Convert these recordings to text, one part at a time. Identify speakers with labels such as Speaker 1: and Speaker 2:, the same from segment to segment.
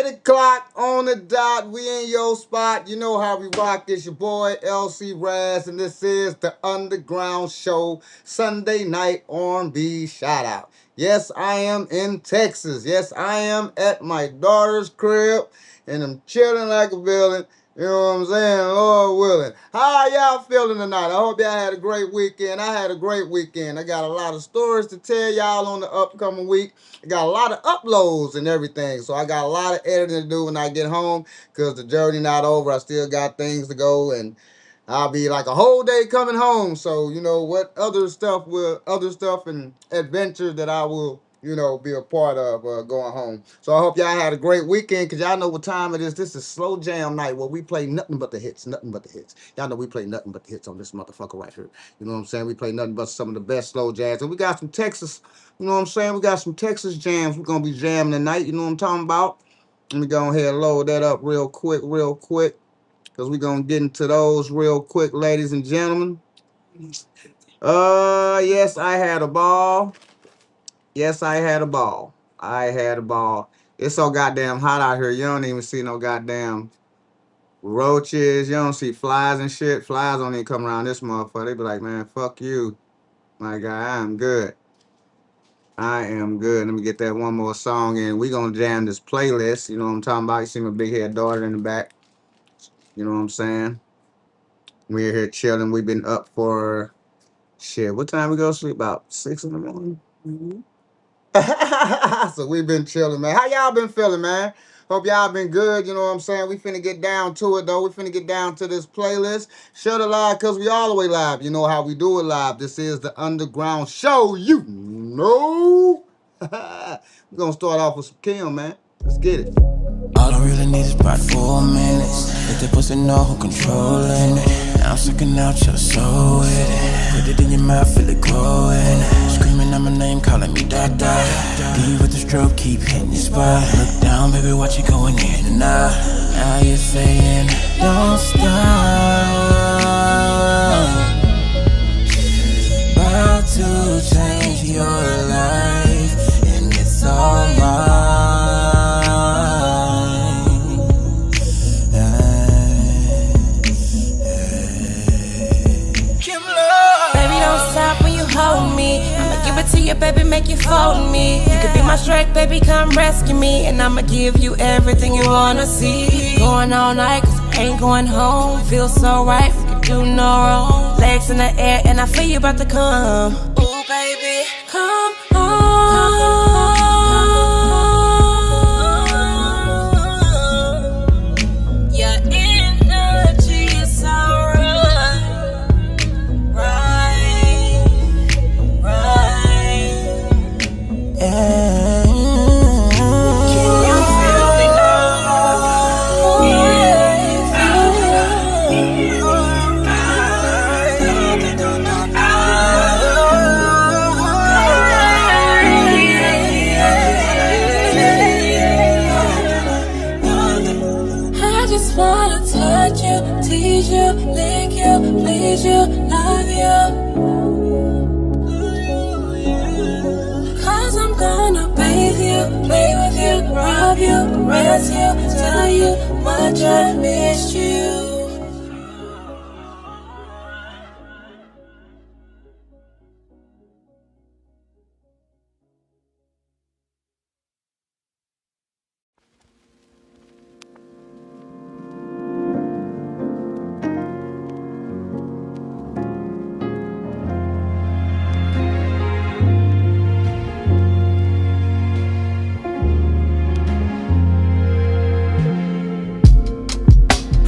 Speaker 1: 8 o'clock on the dot. We in your spot. You know how we rock. It's your boy LC RAZZ, and this is the Underground Shoow Sunday night R&B shout out. Yes, I am in Texas. Yes, I am at my daughter's crib, and I'm chilling like a villain. You know what I'm saying? Lord willing. How y'all feeling tonight? I hope y'all had a great weekend. I had a great weekend. I got a lot of stories to tell y'all on the upcoming week. I got a lot of uploads and everything. So I got a lot of editing to do when I get home because the journey not over. I still got things to go, and I'll be like a whole day coming home. So, you know, what other stuff and adventures that I will, you know, be a part of going home. So I hope y'all had a great weekend, because y'all know what time it is. This is slow jam night where we play nothing but the hits, nothing but the hits. Y'all know we play nothing but the hits on this motherfucker right here. You know what I'm saying? We play nothing but some of the best slow jams. And we got some Texas, you know what I'm saying? We got some Texas jams. We're going to be jamming tonight. You know what I'm talking about? Let me go ahead and load that up real quick, because we're going to get into those real quick, ladies and gentlemen. Yes, I had a ball. Yes, I had a ball. I had a ball. It's so goddamn hot out here. You don't even see no goddamn roaches. You don't see flies and shit. Flies don't even come around this motherfucker. They be like, man, fuck you. My guy, I am good. I am good. Let me get that one more song in. We gonna jam this playlist. You know what I'm talking about? You see my big head daughter in the back. You know what I'm saying? We're here chilling. We've been up for shit. What time we go to sleep? About 6 in the morning. So we've been chilling, man. How y'all been feeling, man? Hope y'all been good. You know what I'm saying? We finna get down to it, though. We finna get down to this playlist. Shut it live, because we all the way live. You know how we do it live. This is the Underground Shoow. You know. We're gonna start off with some Kim, man. Let's get it.
Speaker 2: All I really need is about 4 minutes. Let the pussy know who controlling it. Now I'm sucking out your soul with it. Put it in your mouth, feel it growing. Screaming out my name, calling me Dada. Leave with the stroke, keep hitting your spot. Look down, baby, watch you going in and out. Now you're saying, don't stop. About to change your life, and it's all mine.
Speaker 3: Hold me, I'ma give it to you, baby, make you fold me. You could be my strike, baby, come rescue me. And I'ma give you everything you wanna see. Going all night, cause I ain't going home. Feel so right, we can do no wrong. Legs in the air, and I feel you about to come. Ooh, baby, come on. Caress you, tell you much I missed you.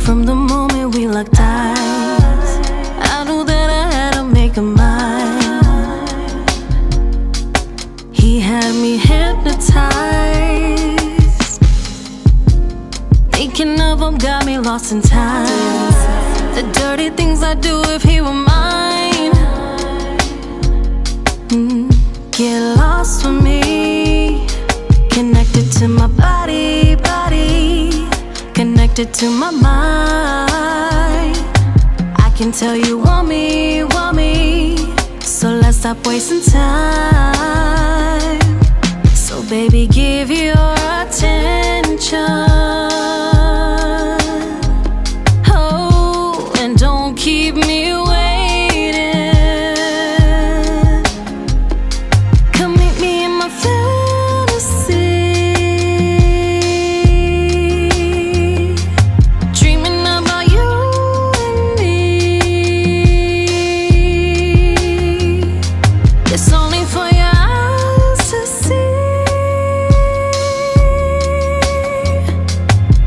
Speaker 4: From the moment we locked eyes, I knew that I had to make a mind. He had me hypnotized. Thinking of him got me lost in time. The dirty things I'd do if he were mine. Get lost with me. Connected to my body, connected to my mind. I can tell you want me, so let's stop wasting time. So baby, give your attention direction. Oh, and don't keep me waiting. Come meet me in my fantasy, dreaming about you and me. It's only for your eyes to see.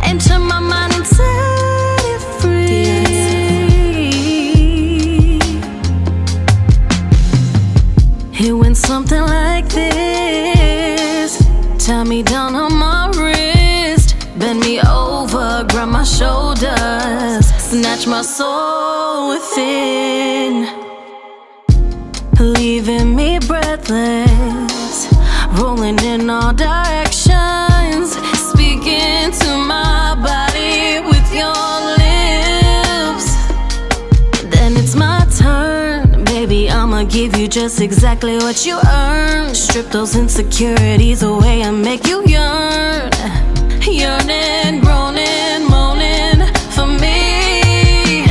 Speaker 4: Enter my mind and set it free. It went something like this. Tie me down on my wrist, bend me over, grab my shoulders, snatch my soul within, leaving me breathless, rolling in all directions, speaking to my body with your lips. Then it's my turn, baby, I'ma give you just exactly what you earn. Strip those insecurities away and make you yearn. Yearning, groaning, moaning for me.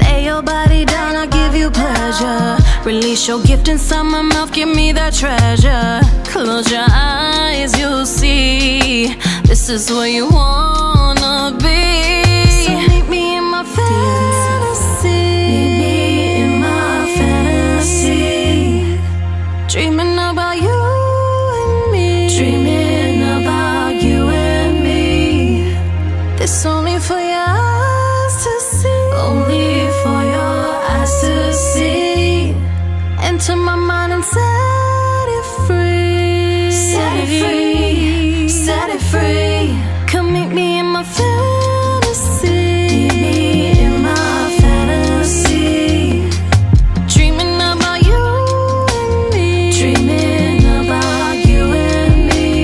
Speaker 4: Lay your body down, I'll give you pleasure. Release your gift inside my mouth, give me that treasure. Close your eyes, you'll see this is where you wanna be. So meet me in my fantasy. Meet me in my fantasy. Dreaming about you and me. Dreaming about you and me. This only for your eyes to see. Only for your eyes to see. Enter my mind and set it free. Set it free. Set it free. Come meet me in my fantasy. Meet me in my fantasy. Dreaming about you and me. Dreaming about you and me.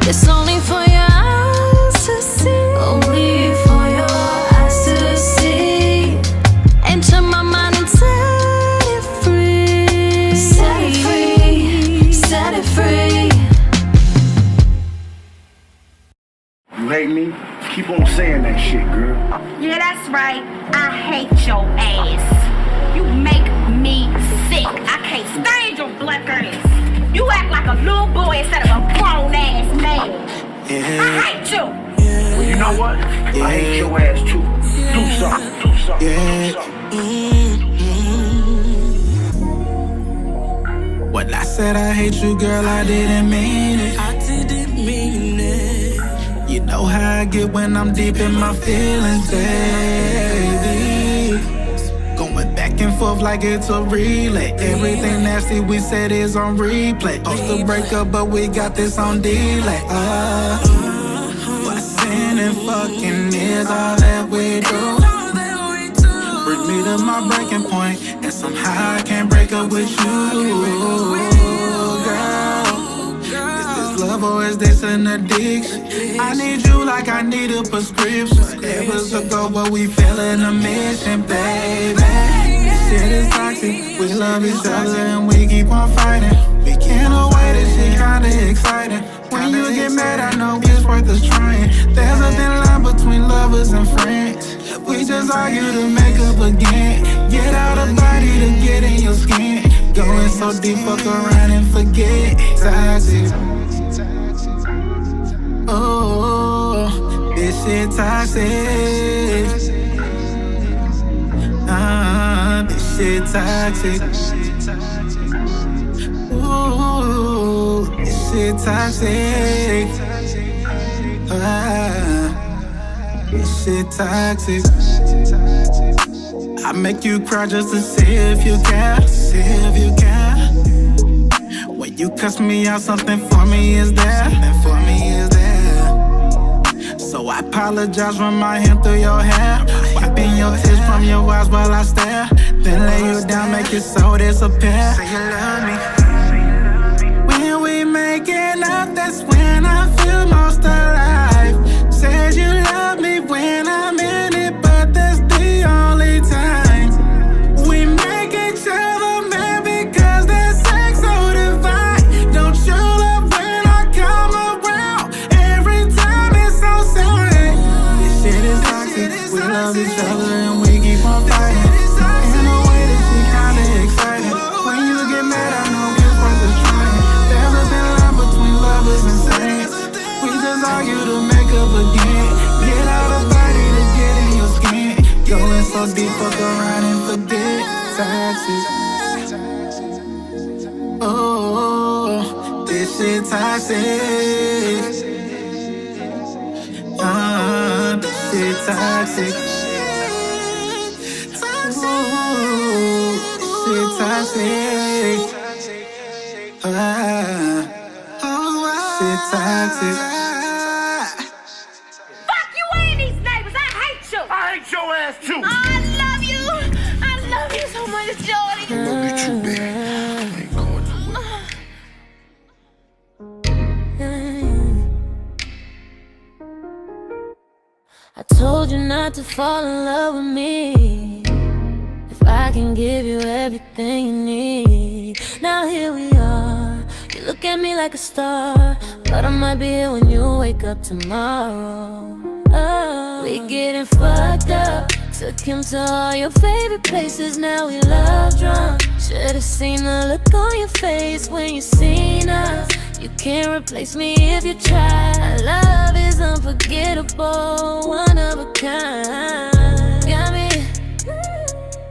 Speaker 4: It's only for your eyes to see. Only for your eyes to see. Enter my mind and set it free. Set it free. Set it free.
Speaker 5: You hate me? Keep on saying that shit, girl.
Speaker 6: Yeah, that's right. I hate your ass. You make me sick. I can't stand your black ass. You act like a little boy instead of a grown ass man. I hate you.
Speaker 5: Well, you know what? I hate your ass too. Do something. Do something. Do something.
Speaker 2: When I said I hate you, girl, I didn't mean it. I didn't mean it. You know how I get when I'm deep in my feelings, baby. Going back and forth like it's a relay. Everything nasty we said is on replay. Supposed to break up, but we got this on delay. Fussing and fucking is all that we do. Bring me to my breaking point, and somehow I can't break up with you, girl. Is this love or is this an addiction? I need you like I need a prescription. Ever ago, but we feeling a mission, baby. This shit is toxic. We love each other and we keep on fighting. We can't avoid this shit, kinda exciting. When you get mad, I know it's worth us trying. There's a thin line between lovers and friends. We just argue to make up again. Get out of body to get in your skin. Going so deep, fuck around and forget. Toxic. Oh, this shit toxic. This shit toxic. Ooh, this shit toxic. This shit toxic. I make you cry just to see if you care. See if you care. When you cuss me out, something for me is there. Something for me is there. So I apologize, run my hand through your hair. Wiping your tears from your eyes while I stare. Then lay you down, make your soul disappear. Say you love me. When we making up, that's when I feel most alive. Said you love me when I'm in it, but that's the only time. We make each other mad because that sex so divine. Don't you love when I come around? Every time love each other and we keep on fighting. In a way that she kinda excited. When you get mad, I know you're supposed to try it. There's a thin line between lovers and saints. We just argue to make up again. Get out of body to get in your skin. Going so deep, fuck around and forget. Toxic. Oh, this shit toxic. This shit toxic. Ooh, this shit toxic. Shit toxic.
Speaker 6: Fuck you and these neighbors. I hate you.
Speaker 5: I hate your ass too.
Speaker 6: I love you. I love you so much, Jordy.
Speaker 5: I love you too, baby. I ain't going nowhere.
Speaker 4: I told you not to fall in love with me if I can give you everything you need. Now here we are. You look at me like a star, but I might be here when you wake up tomorrow. Oh, we getting fucked up. Took him to all your favorite places. Now we love drunk. Should've seen the look on your face when you seen us. You can't replace me if you try. Our love is unforgettable, one of a kind. Got me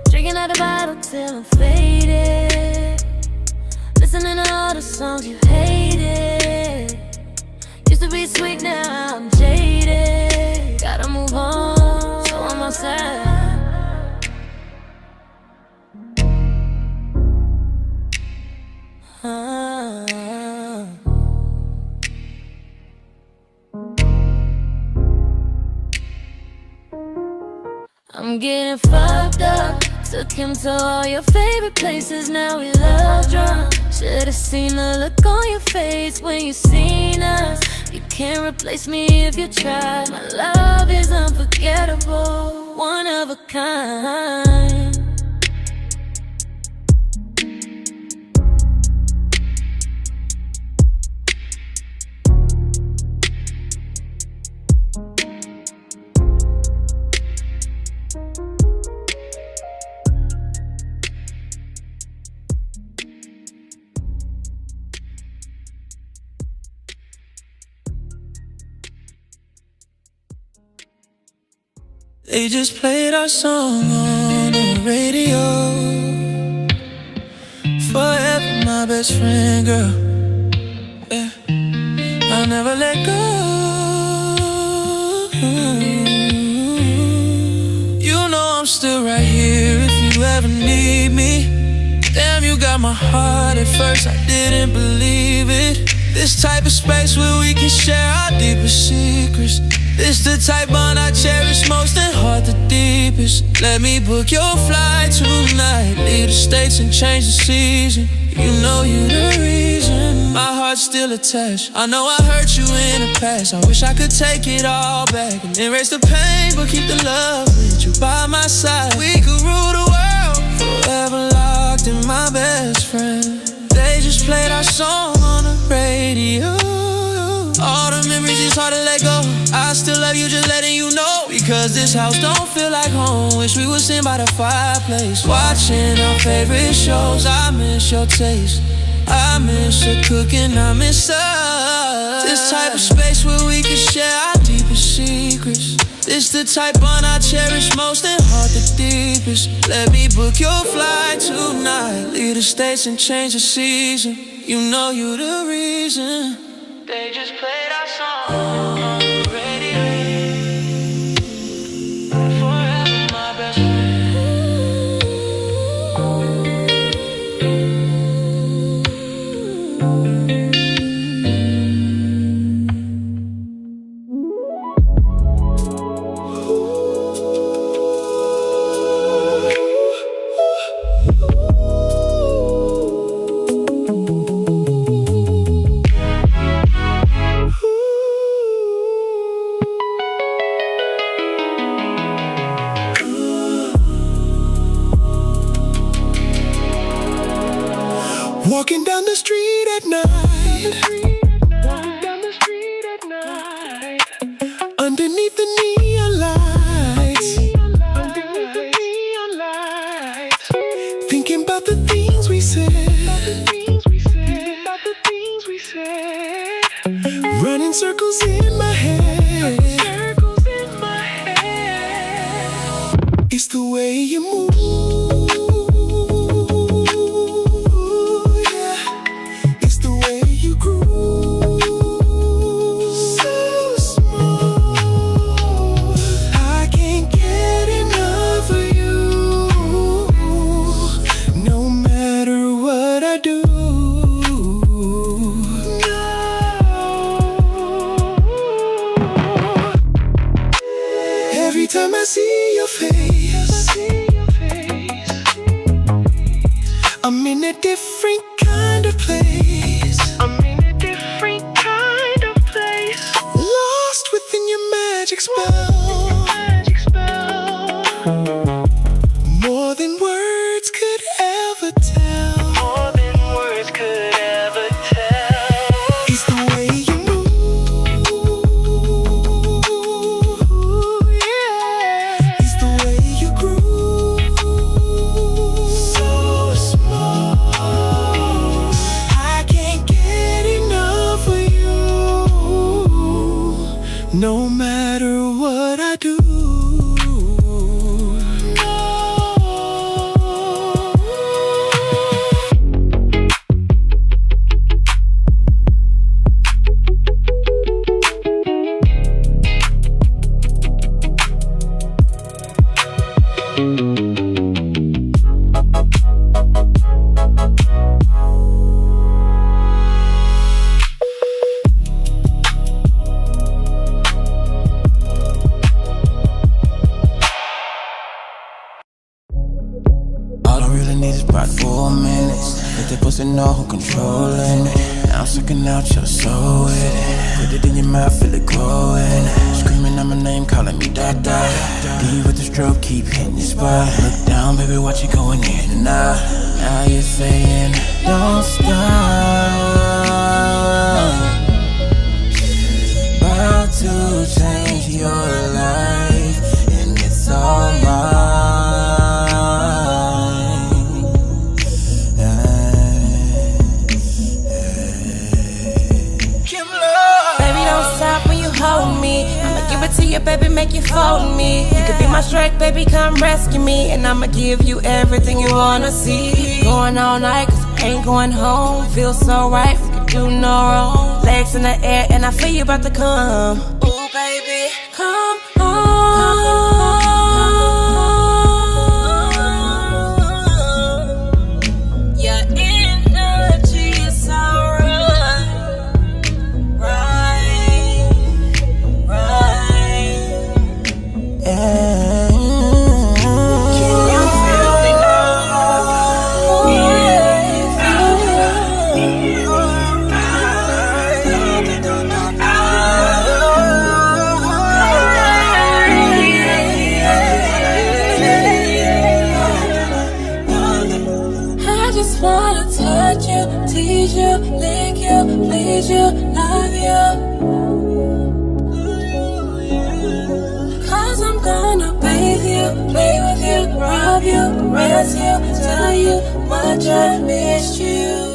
Speaker 4: drinking out the bottle till I'm faded, listening to all the songs you hated. Used to be sweet, now I'm jaded. Gotta move on, so I'm outside. I'm getting fucked up. Took him to all your favorite places. Now we love drunk. Should've seen the look on your face when you seen us. You can't replace me if you try. My love is unforgettable, one of a kind.
Speaker 2: They just played our song on the radio. Forever my best friend, girl. Yeah, I'll never let go. You know I'm still right here if you ever need me. Damn, you got my heart. At first I didn't believe it. This type of space where we can share our deepest secrets. This the type bond I cherish most and heart the deepest. Let me book your flight tonight. Leave the States and change the season. You know you the reason. My heart's still attached. I know I hurt you in the past. I wish I could take it all back and erase the pain, but keep the love with you by my side. We could rule the world, forever locked in my best friend. They just played our song on the radio. All the memories, it's hard to let go. I still love you, just letting you know. Because this house don't feel like home. Wish we were sitting by the fireplace, watching our favorite shows. I miss your taste, I miss your cooking, I miss us. This type of space where we can share our deepest secrets. This the type bond I cherish most and heart the deepest. Let me book your flight tonight. Leave the States and change the season. You know you the reason. They just played our song on the radio. Forever my best running circles in my head. It's the way you move, yeah. It's the way you groove, so smooth. I can't get enough of you, no matter what I do. Every time I see your face, I'm in a different kind of place. Lost within your magic spell. More than words could ever tell. It's the way you move, yeah. It's the way you groove, so smooth. I can't get enough of you, no matter what I do. All I really need is about 4 minutes. Let that pussy know who controlling it. Now I'm sucking out your soul with it. Put it in your mouth, feel it growing. Screaming out my name, calling me Dada. Leave with the stroke, keep hitting your spot. Look down, baby, watch it going in and out. Now you're saying, don't stop. About to change your life, and it's all mine.
Speaker 3: Baby, don't stop when you hold me. I'ma give it to you, baby, make you fold me. You could be my strike, baby, come rescue me. And I'ma give you everything you wanna see. Going all night, cause I ain't going home. Feel so right, we could do no wrong. Legs in the air, and I feel you about to come. Ooh, baby, come on. Your energy is so right. I just wanna touch you, tease you, lick you, please you, love you. Cause I'm gonna bathe you, play with you, rub you, caress you, tell you much I missed you.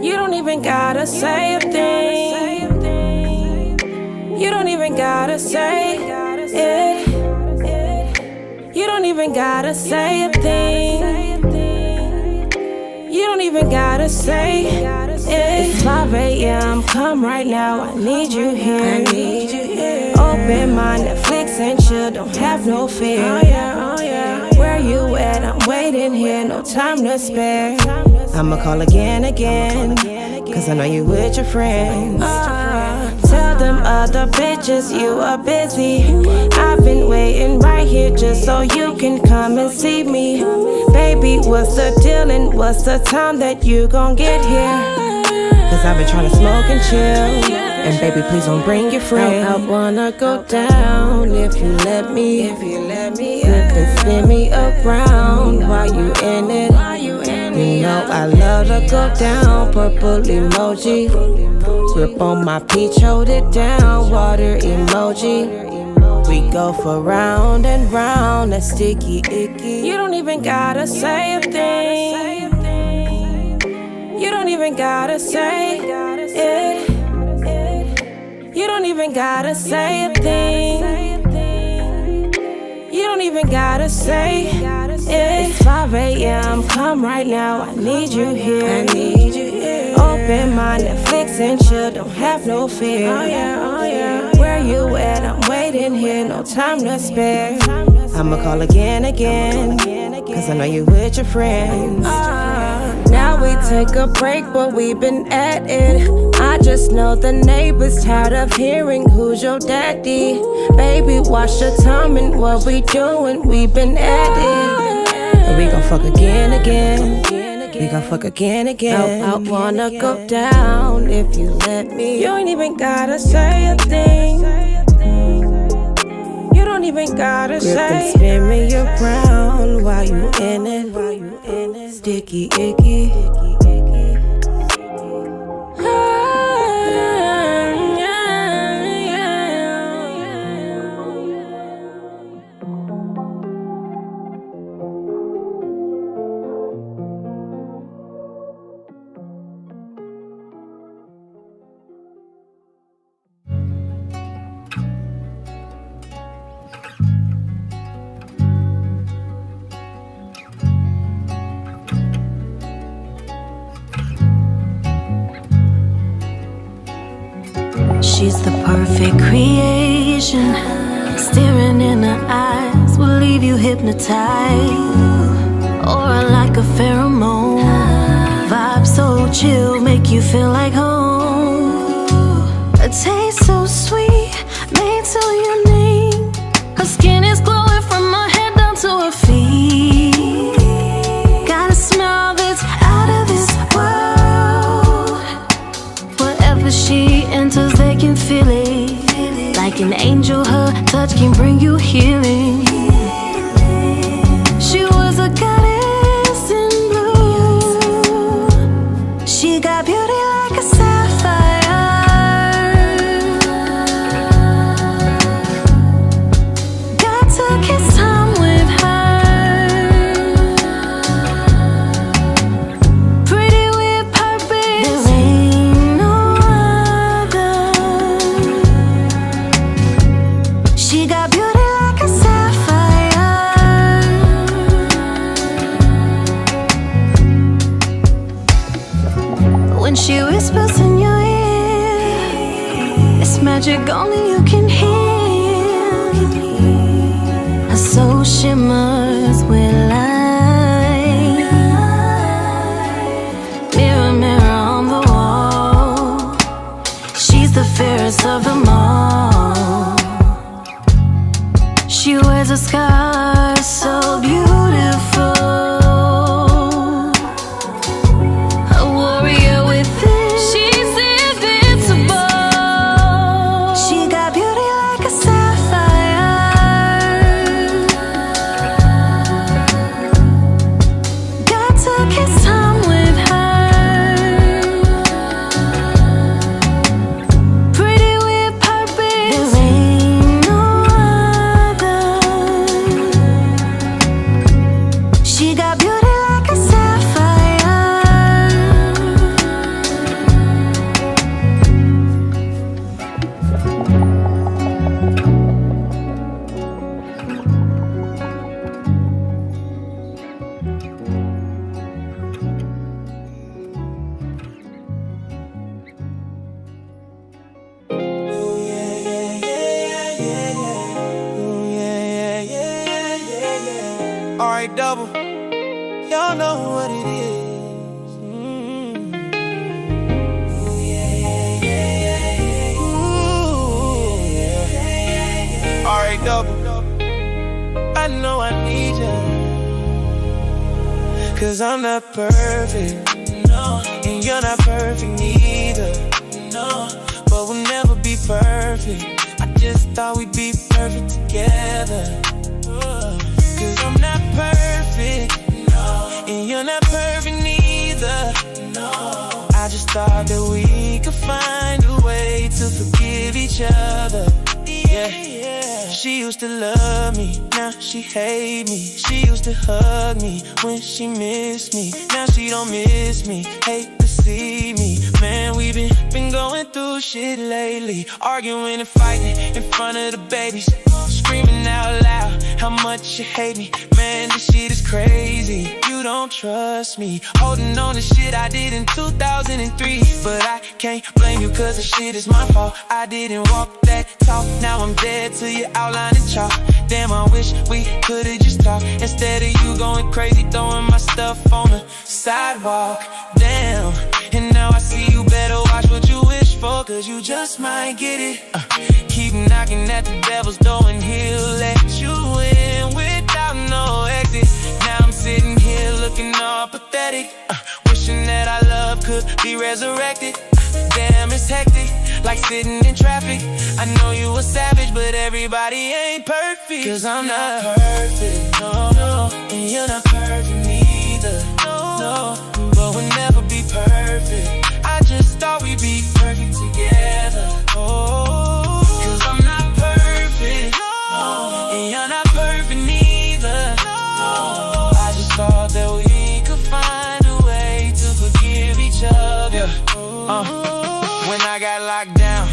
Speaker 3: You don't even gotta say a thing. You don't even gotta say it. You don't even gotta say a thing. You don't even gotta say it. It's 5 a.m. Come right now. I need you here. Open my Netflix and chill. Don't have no fear. Where you at? I'm waiting here. No time to spare. I'ma call again, cause I know you with your friends. Tell them other bitches you are busy. I've been waiting right here just so you can come and see me. Baby, what's the deal and what's the time that you gon' get here? Cause I've been trying to smoke and chill. And baby, please don't bring your friends. I wanna go down if you let me. You can spin me around while you in it. about to go down. Purple emoji. Grip on my peach, hold it down. Water emoji. We go for round and round, that sticky icky. You don't even gotta say a thing. You don't even gotta say it. You don't even gotta say a thing. You don't even gotta say it. It's 5 a.m. Come right now. I need you here. I need you here. Open my Netflix and chill. Don't have no fear. Oh yeah, oh yeah. Where you at? I'm waiting here. No time to spare. I'ma call again. Cause I know you with your friends. Now we take a break, but we've been at it. I just know the neighbors tired of hearing who's your daddy. Baby, watch your time and what we doing. We've been at it. And we gon' fuck again. We gon' fuck again. I wanna go down if you let me. You ain't even gotta say a thing. You don't even gotta say. Grip and spin me around while you in it. Sticky icky.
Speaker 4: She's the perfect creation. Staring in her eyes will leave you hypnotized. Aura like a pheromone. Vibe so chill, make you feel like home. A taste so sweet, made so unique. Her skin is glowing from her head down to her feet. Got a smile that's out of this world. Wherever she enters, they can feel it. Like an angel, her touch can bring you healing. She was a goddess in blue. She got beauty like a sapphire. Got to kiss time with her. Pretty with purpose. There ain't no other. She got beauty like a sapphire. When she whispers in your ear, it's magic only you can hear. Her soul shimmers with light. Mirror, mirror on the wall. She's the fairest of them all. She wears a scar so beautiful. A warrior within. She's invincible. She got beauty like a sapphire. Got to kiss time with her. Pretty with purpose. There ain't no other. She got beauty like a sapphire.
Speaker 2: Alright, double. Y'all know what it is. Alright, double. I know I need you. Cause I'm not perfect. No. And you're not perfect neither. No. But we'll never be perfect. I just thought we'd be perfect together. Cause I'm not perfect, no. And you're not perfect neither, I just thought that we could find a way to forgive each other. Yeah. She used to love me, now she hate me. She used to hug me when she missed me. Now she don't miss me, hate to see me. Man, we been going through shit lately. Arguing and fighting in front of the babies. Screaming out loud how much you hate me. Man, this shit is crazy. You don't trust me. Holding on to shit I did in 2003. But I can't blame you cause the shit is my fault. I didn't walk that talk. Now I'm dead to your outline and chalk. Damn, I wish we could've just talked instead of you going crazy throwing my stuff on the sidewalk. Damn, and now I see you better watch what you wish for, cause you just might get it. Keep knocking at the devil's door and he'll let you in without no exit. Now I'm sitting here looking all pathetic, wishing that our love could be resurrected. Damn, it's hectic, like sitting in traffic. I know you a savage, but everybody ain't perfect. Cause I'm not perfect, no, and you're not perfect neither, no, but we'll never be perfect. I just thought we'd be perfect together, cause I'm not perfect, no, and you're not perfect neither, no. I just thought that we could find a way to forgive each other. When I got locked down,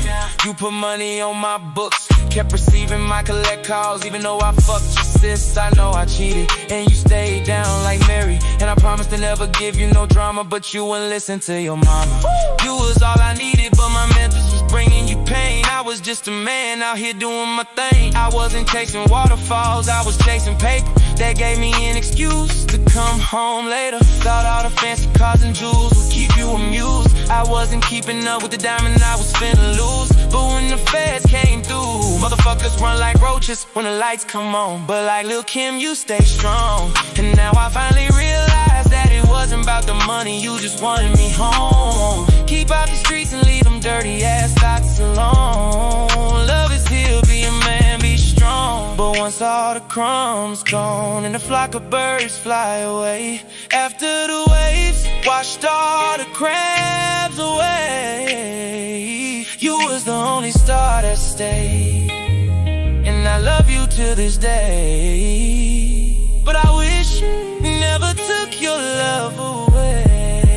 Speaker 2: you put money on my books. Kept receiving my collect calls, even though I fucked your sis. I know I cheated, and you stayed down like Mary. And I promised to never give you no drama, but you wouldn't listen to your mama. You was all I needed, but my Memphis was bringing you pain. I was just a man out here doing my thing. I wasn't chasing waterfalls, I was chasing paper. That gave me an excuse to come home later. Thought all the fancy cars and jewels would keep you amused. I wasn't keeping up with the diamond I was finna lose. But when the feds came through, motherfuckers run like roaches when the lights come on. But like Lil' Kim, you stay strong. And now I finally realized that it wasn't about the money, you just wanted me home. Keep out the streets and leave them dirty ass thoughts alone. Love is here, be a man, be strong. But once all the crumbs gone and the flock of birds fly away, after the waves washed all the crabs away, you was the only star that stayed, and I love you to this day. But I wish never took your love away,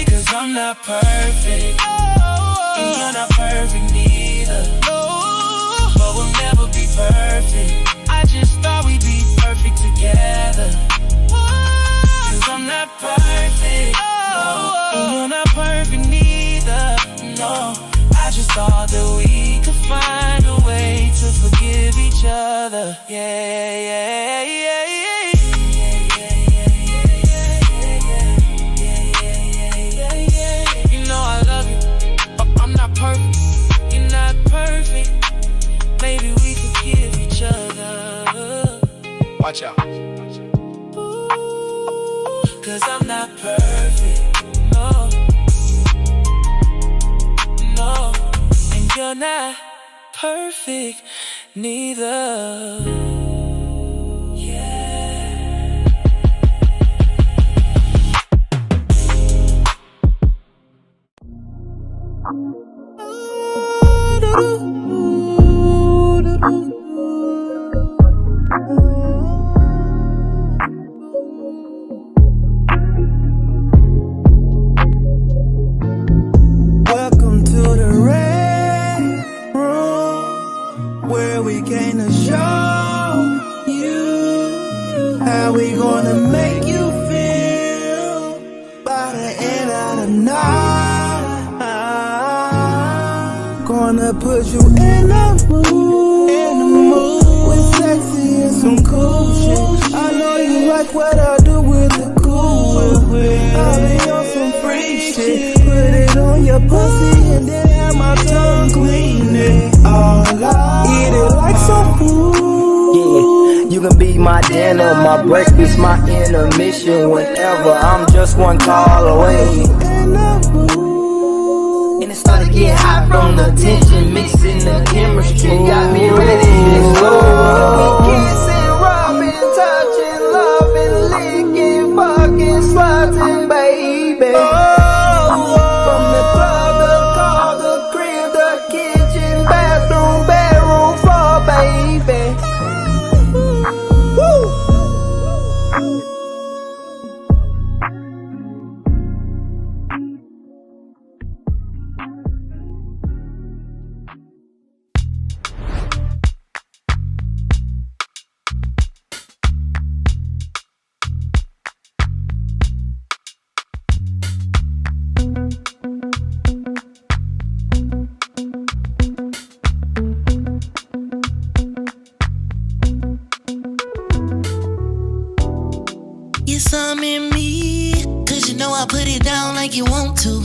Speaker 2: cause I'm not perfect, and you're not perfect neither, but we'll never be perfect. I just thought we'd be perfect together, cause I'm not perfect, and you're not perfect neither, no. I just thought that we could find a way to forgive each other. Yeah. You know I love you, but I'm not perfect. You're not perfect. Maybe we forgive each other. Watch out. Cause I'm not perfect. No, and you're not perfect neither. Yeah.
Speaker 7: Welcome to the red room, where we came to show you how we gonna make you feel by the end of the night. Gonna put you in the mood, with sexy and some cool shit. I know you like what I do with the cool whip. I'll be on some free shit. Put it on your pussy and then have my tongue clean it. All I eat it like some food.
Speaker 8: Yeah, you can be my dinner, my breakfast, my intermission. Whenever I'm just one call away. And it started to get hot from the tension, mixing the chemistry. Got me ready to explode. We kissing, rubbing, touching, loving, licking, fucking, slutting, baby. Oh,
Speaker 9: I put it down like you want to.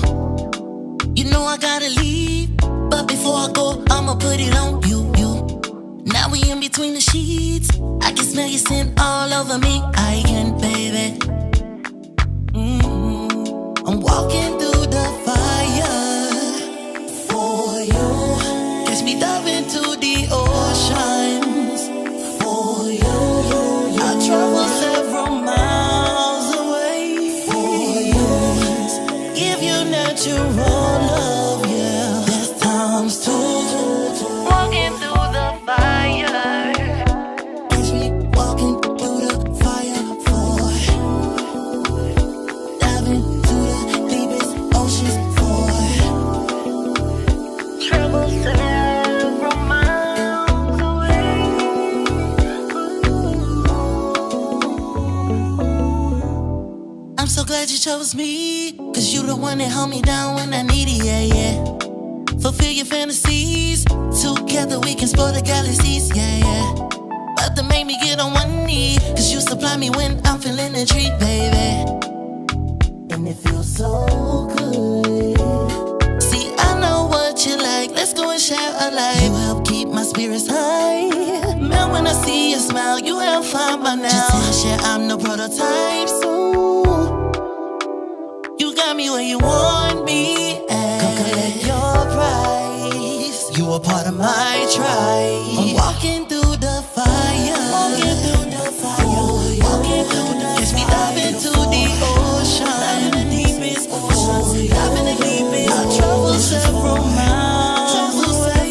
Speaker 9: You know I gotta leave, but before I go, I'ma put it on you. Now we in between the sheets. I can smell your scent all over me. I can, baby. I'm walking through the fire for you. Catch me diving into the oceans for you. I travel several miles away for you. Give you natural love, yeah. There's times two. Walking through the fire. Catch me walking through the fire for diving to the deepest oceans for travel several miles away. I'm so glad you chose me, 'cause you the one that held me down when I needed, yeah. Fulfill your fantasies, together we can explore the galaxies, yeah. About to make me get on one knee, 'cause you supply me when I'm feeling the treat, baby. And it feels so good. See, I know what you like, let's go and share a life. You help keep my spirits high. Man, when I see your smile, you have fun by now. Just tell shit, I'm no prototype, so you got me where you want me at. Come collect your prize. You a part of my tribe. I'm walking through the fire. Walking through the fire. Walking through the fire. Catch me diving to the ocean. Diving the deepest ocean. Diving the deepest. I travel several miles away.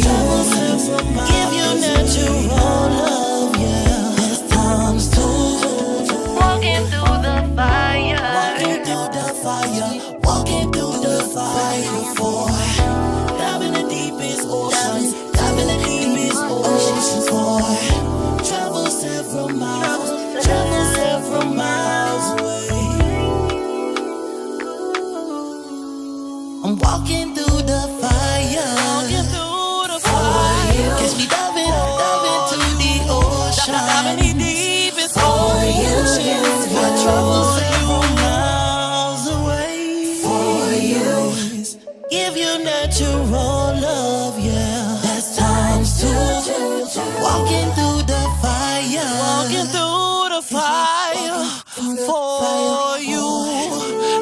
Speaker 9: Travel several miles. Give you natural love, yeah. There's times two. Walking through the fire. Walking through the fire. Walking through the fire for diving the deepest oceans. Diving the deepest oceans for travel several miles. Travel several miles away. I'm walking through the fire. Walking through the fire. Catch me diving, diving to the ocean. Diving the deepest oceans. I travel several miles away for you. Give you natural love, yeah. That's times two. Walking through the fire. Walking through the fire for you.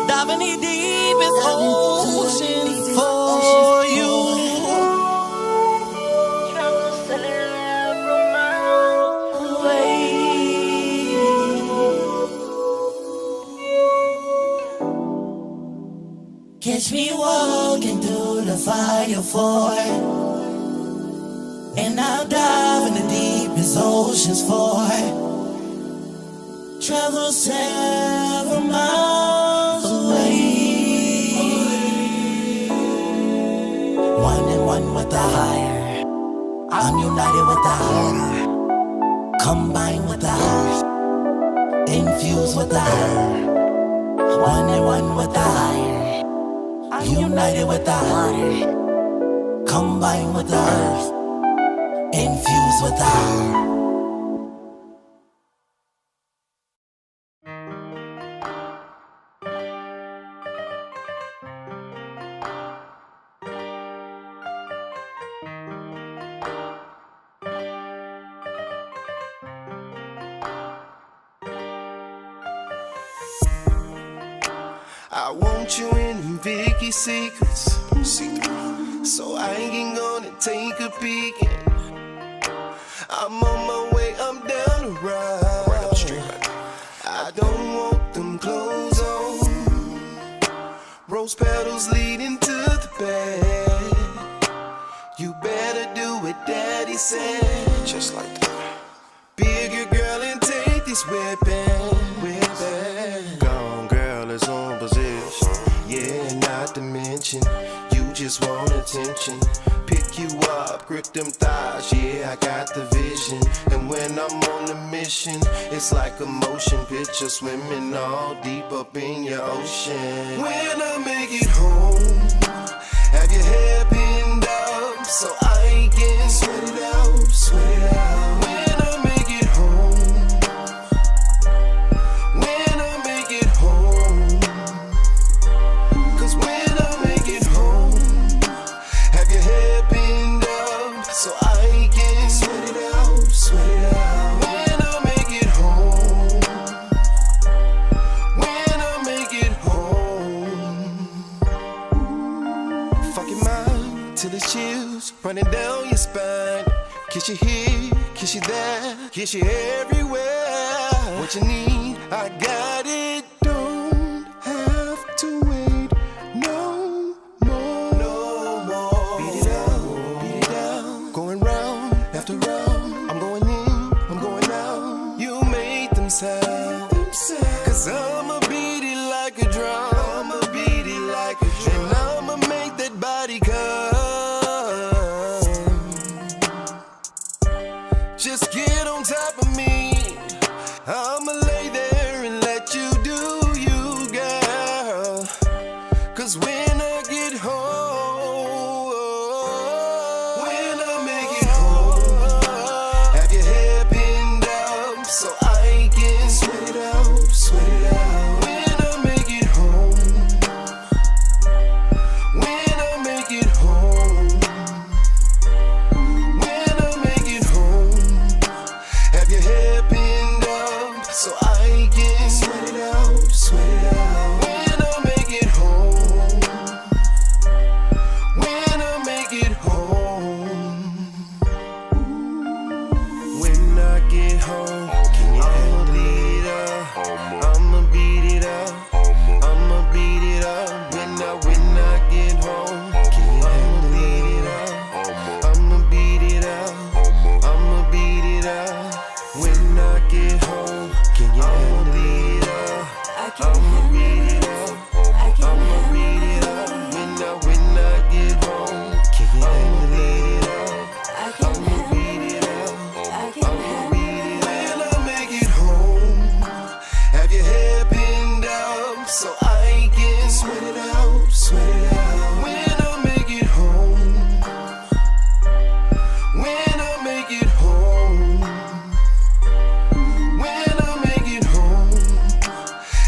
Speaker 9: Diving the deepest oceans for you. Travel several miles away. Catch me walking through the fire for, and I'll dive in the deepest oceans for travel several miles away. One and one with the fire. I'm united with the water. Combined with the earth. Infused with the herb. One and one with the fire. United with the water. Combined with the earth. Infused with the herb.
Speaker 10: I want you in Vicky secrets, so I ain't gonna take a peek. I'm on my way, I'm down the road. I don't want them clothes on. Rose petals leading to the bed. You better do what Daddy said. Just like that. Bigger girl and take this weapon. Gone girl is on position. Yeah, not to mention, you just want attention. Pick you up, grip them thighs, yeah, I got the vision. And when I'm on a mission, it's like a motion picture, swimming all deep up in your ocean. When I make it home, have your hair pinned up, so I can sweat it out, sweat it out. When I make it home, when I make it home, spine. Kiss you here, kiss you there, kiss you everywhere. What you need, I got it. Don't have to wait no more. No more. Beat it down, going round after round. I'm going in, I'm going out. You made them sound. Cause I'ma beat it like a drum. I'ma beat it like a drum. And I'ma make that body come. Just get on top of me. I'ma lay there and let you do you, girl. Cause when I get home, when I make it home, have your hair pinned up so I can sweat it out, sweat it out. When I make it home, when I make it home, when I make it home, have your hair pinned up so I can sweat it out, sweat it out. When I make it home, when I make it home, when I get home, I'ma beat it up, I'ma beat it up, I'ma beat it up. When I get home, I'ma beat it up, I'ma beat it up, I'ma beat it up. When I get home, I'ma beat it up, I'ma beat it up, I'ma beat it up. When I get home, I'ma beat it up, I'ma beat it up, I'ma beat it up. When I make it home, have your hair pinned up so I can sweat it out, sweat it out. When I make it home, when I make it home, when I make it home,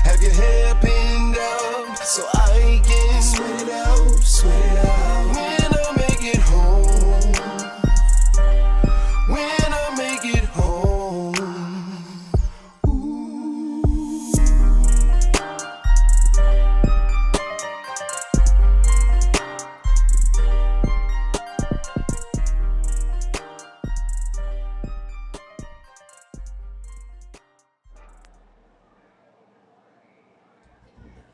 Speaker 10: have your hair pinned up so I can sweat it out, sweat it out. When I make it home, when I make it home.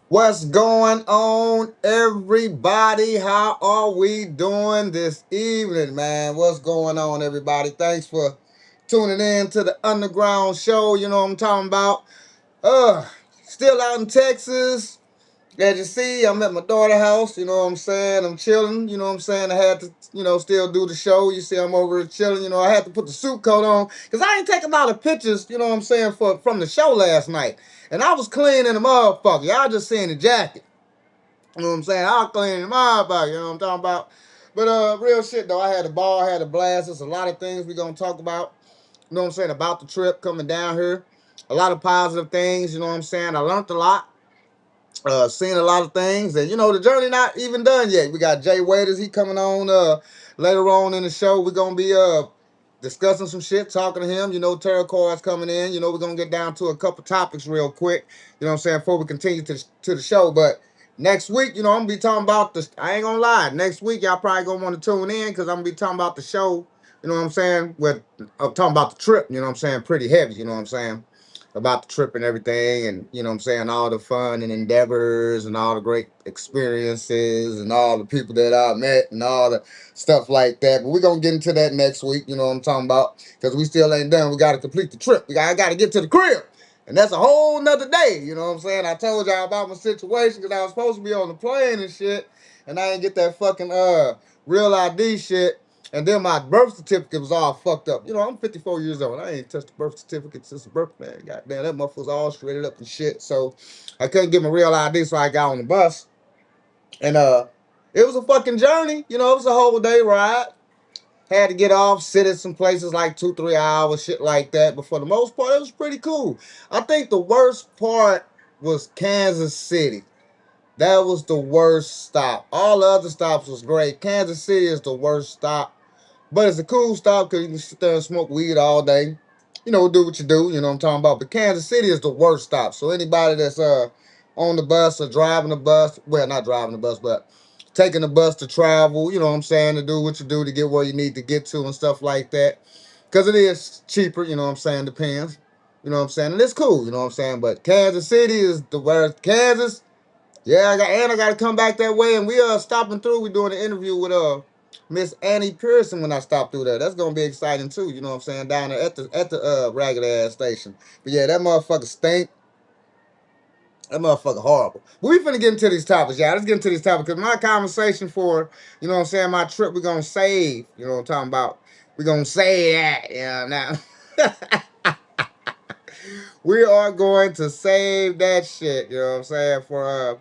Speaker 1: What's going on, everybody? How are we doing this evening, man? What's going on, everybody? Thanks for tuning in to the Underground Show. You know what I'm talking about. Still out in Texas. As you see, I'm at my daughter's house. You know what I'm saying? I'm chilling. You know what I'm saying? I had to, still do the show. You see, I'm over here chilling. I had to put the suit coat on because I ain't take a lot of pictures. You know what I'm saying? From the show last night. And I was clean in the motherfucker. Y'all just seeing the jacket. You know what I'm saying? I was clean in the motherfucker. You know what I'm talking about? But real shit though, I had a ball, I had a blast. There's a lot of things we're gonna talk about. You know what I'm saying? About the trip coming down here. A lot of positive things. You know what I'm saying? I learned a lot. Seen a lot of things, and the journey not even done yet. We got Jay Waiters, he coming on later on in the show. We're gonna be discussing some shit, talking to him. Tarot cards coming in. We're gonna get down to a couple topics real quick. You know what I'm saying, before we continue to the show. But next week, I'm gonna be talking about the. I ain't gonna lie. Next week, y'all probably gonna want to tune in because I'm gonna be talking about the show. You know what I'm saying? I'm talking about the trip. You know what I'm saying? Pretty heavy. You know what I'm saying? About the trip and everything, and you know what I'm saying, all the fun and endeavors and all the great experiences and all the people that I met and all the stuff like that. But we're gonna get into that next week, you know what I'm talking about, because we still ain't done. We got to complete the trip. I got to get to the crib, and that's a whole nother day. You know what I'm saying? I told y'all about my situation because I was supposed to be on the plane and shit, and I didn't get that fucking real ID shit. And then my birth certificate was all fucked up. I'm 54 years old. I ain't touched the birth certificate since the birth, man. Goddamn, that motherfucker's all shredded up and shit. So I couldn't get my real ID, so I got on the bus. And it was a fucking journey. It was a whole day ride. Had to get off, sit at some places like 2-3 hours, shit like that. But for the most part, it was pretty cool. I think the worst part was Kansas City. That was the worst stop. All the other stops was great. Kansas City is the worst stop. But it's a cool stop because you can sit there and smoke weed all day. Do what you do, you know what I'm talking about. But Kansas City is the worst stop. So anybody that's on the bus or driving the bus, well, not driving the bus, but taking the bus to travel, you know what I'm saying, to do what you do to get where you need to get to and stuff like that. Because it is cheaper, you know what I'm saying, depends. You know what I'm saying? And it's cool, you know what I'm saying? But Kansas City is the worst. Kansas, yeah, I got to come back that way. And we are stopping through. We're doing an interview with Miss Annie Pearson when I stop through there. That's gonna be exciting too, you know what I'm saying, down there at the ragged ass station. But yeah, that motherfucker stink. That motherfucker horrible. But we finna get into these topics, y'all. Let's get into these topics. Because my conversation for, you know what I'm saying, my trip, we're going to save. You know what I'm talking about? We're going to say that. Yeah, now. We are going to save that shit. You know what I'm saying? We're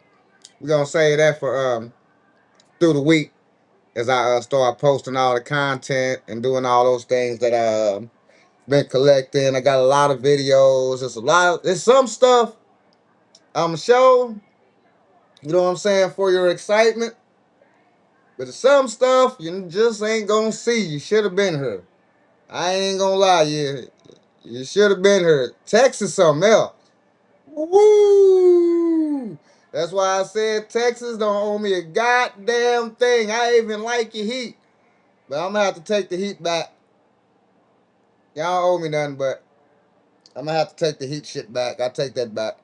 Speaker 1: going to save that for, through the week. As I start posting all the content and doing all those things that I been collecting. I got a lot of videos. There's some stuff I'm show. You know what I'm saying, for your excitement. But there's some stuff you just ain't gonna see. You should have been here. I ain't gonna lie, you should have been here. Texas something else. Woo! That's why I said Texas don't owe me a goddamn thing. I even like your heat. But I'm gonna have to take the heat back. Y'all owe me nothing, but I'm gonna have to take the heat shit back. I take that back.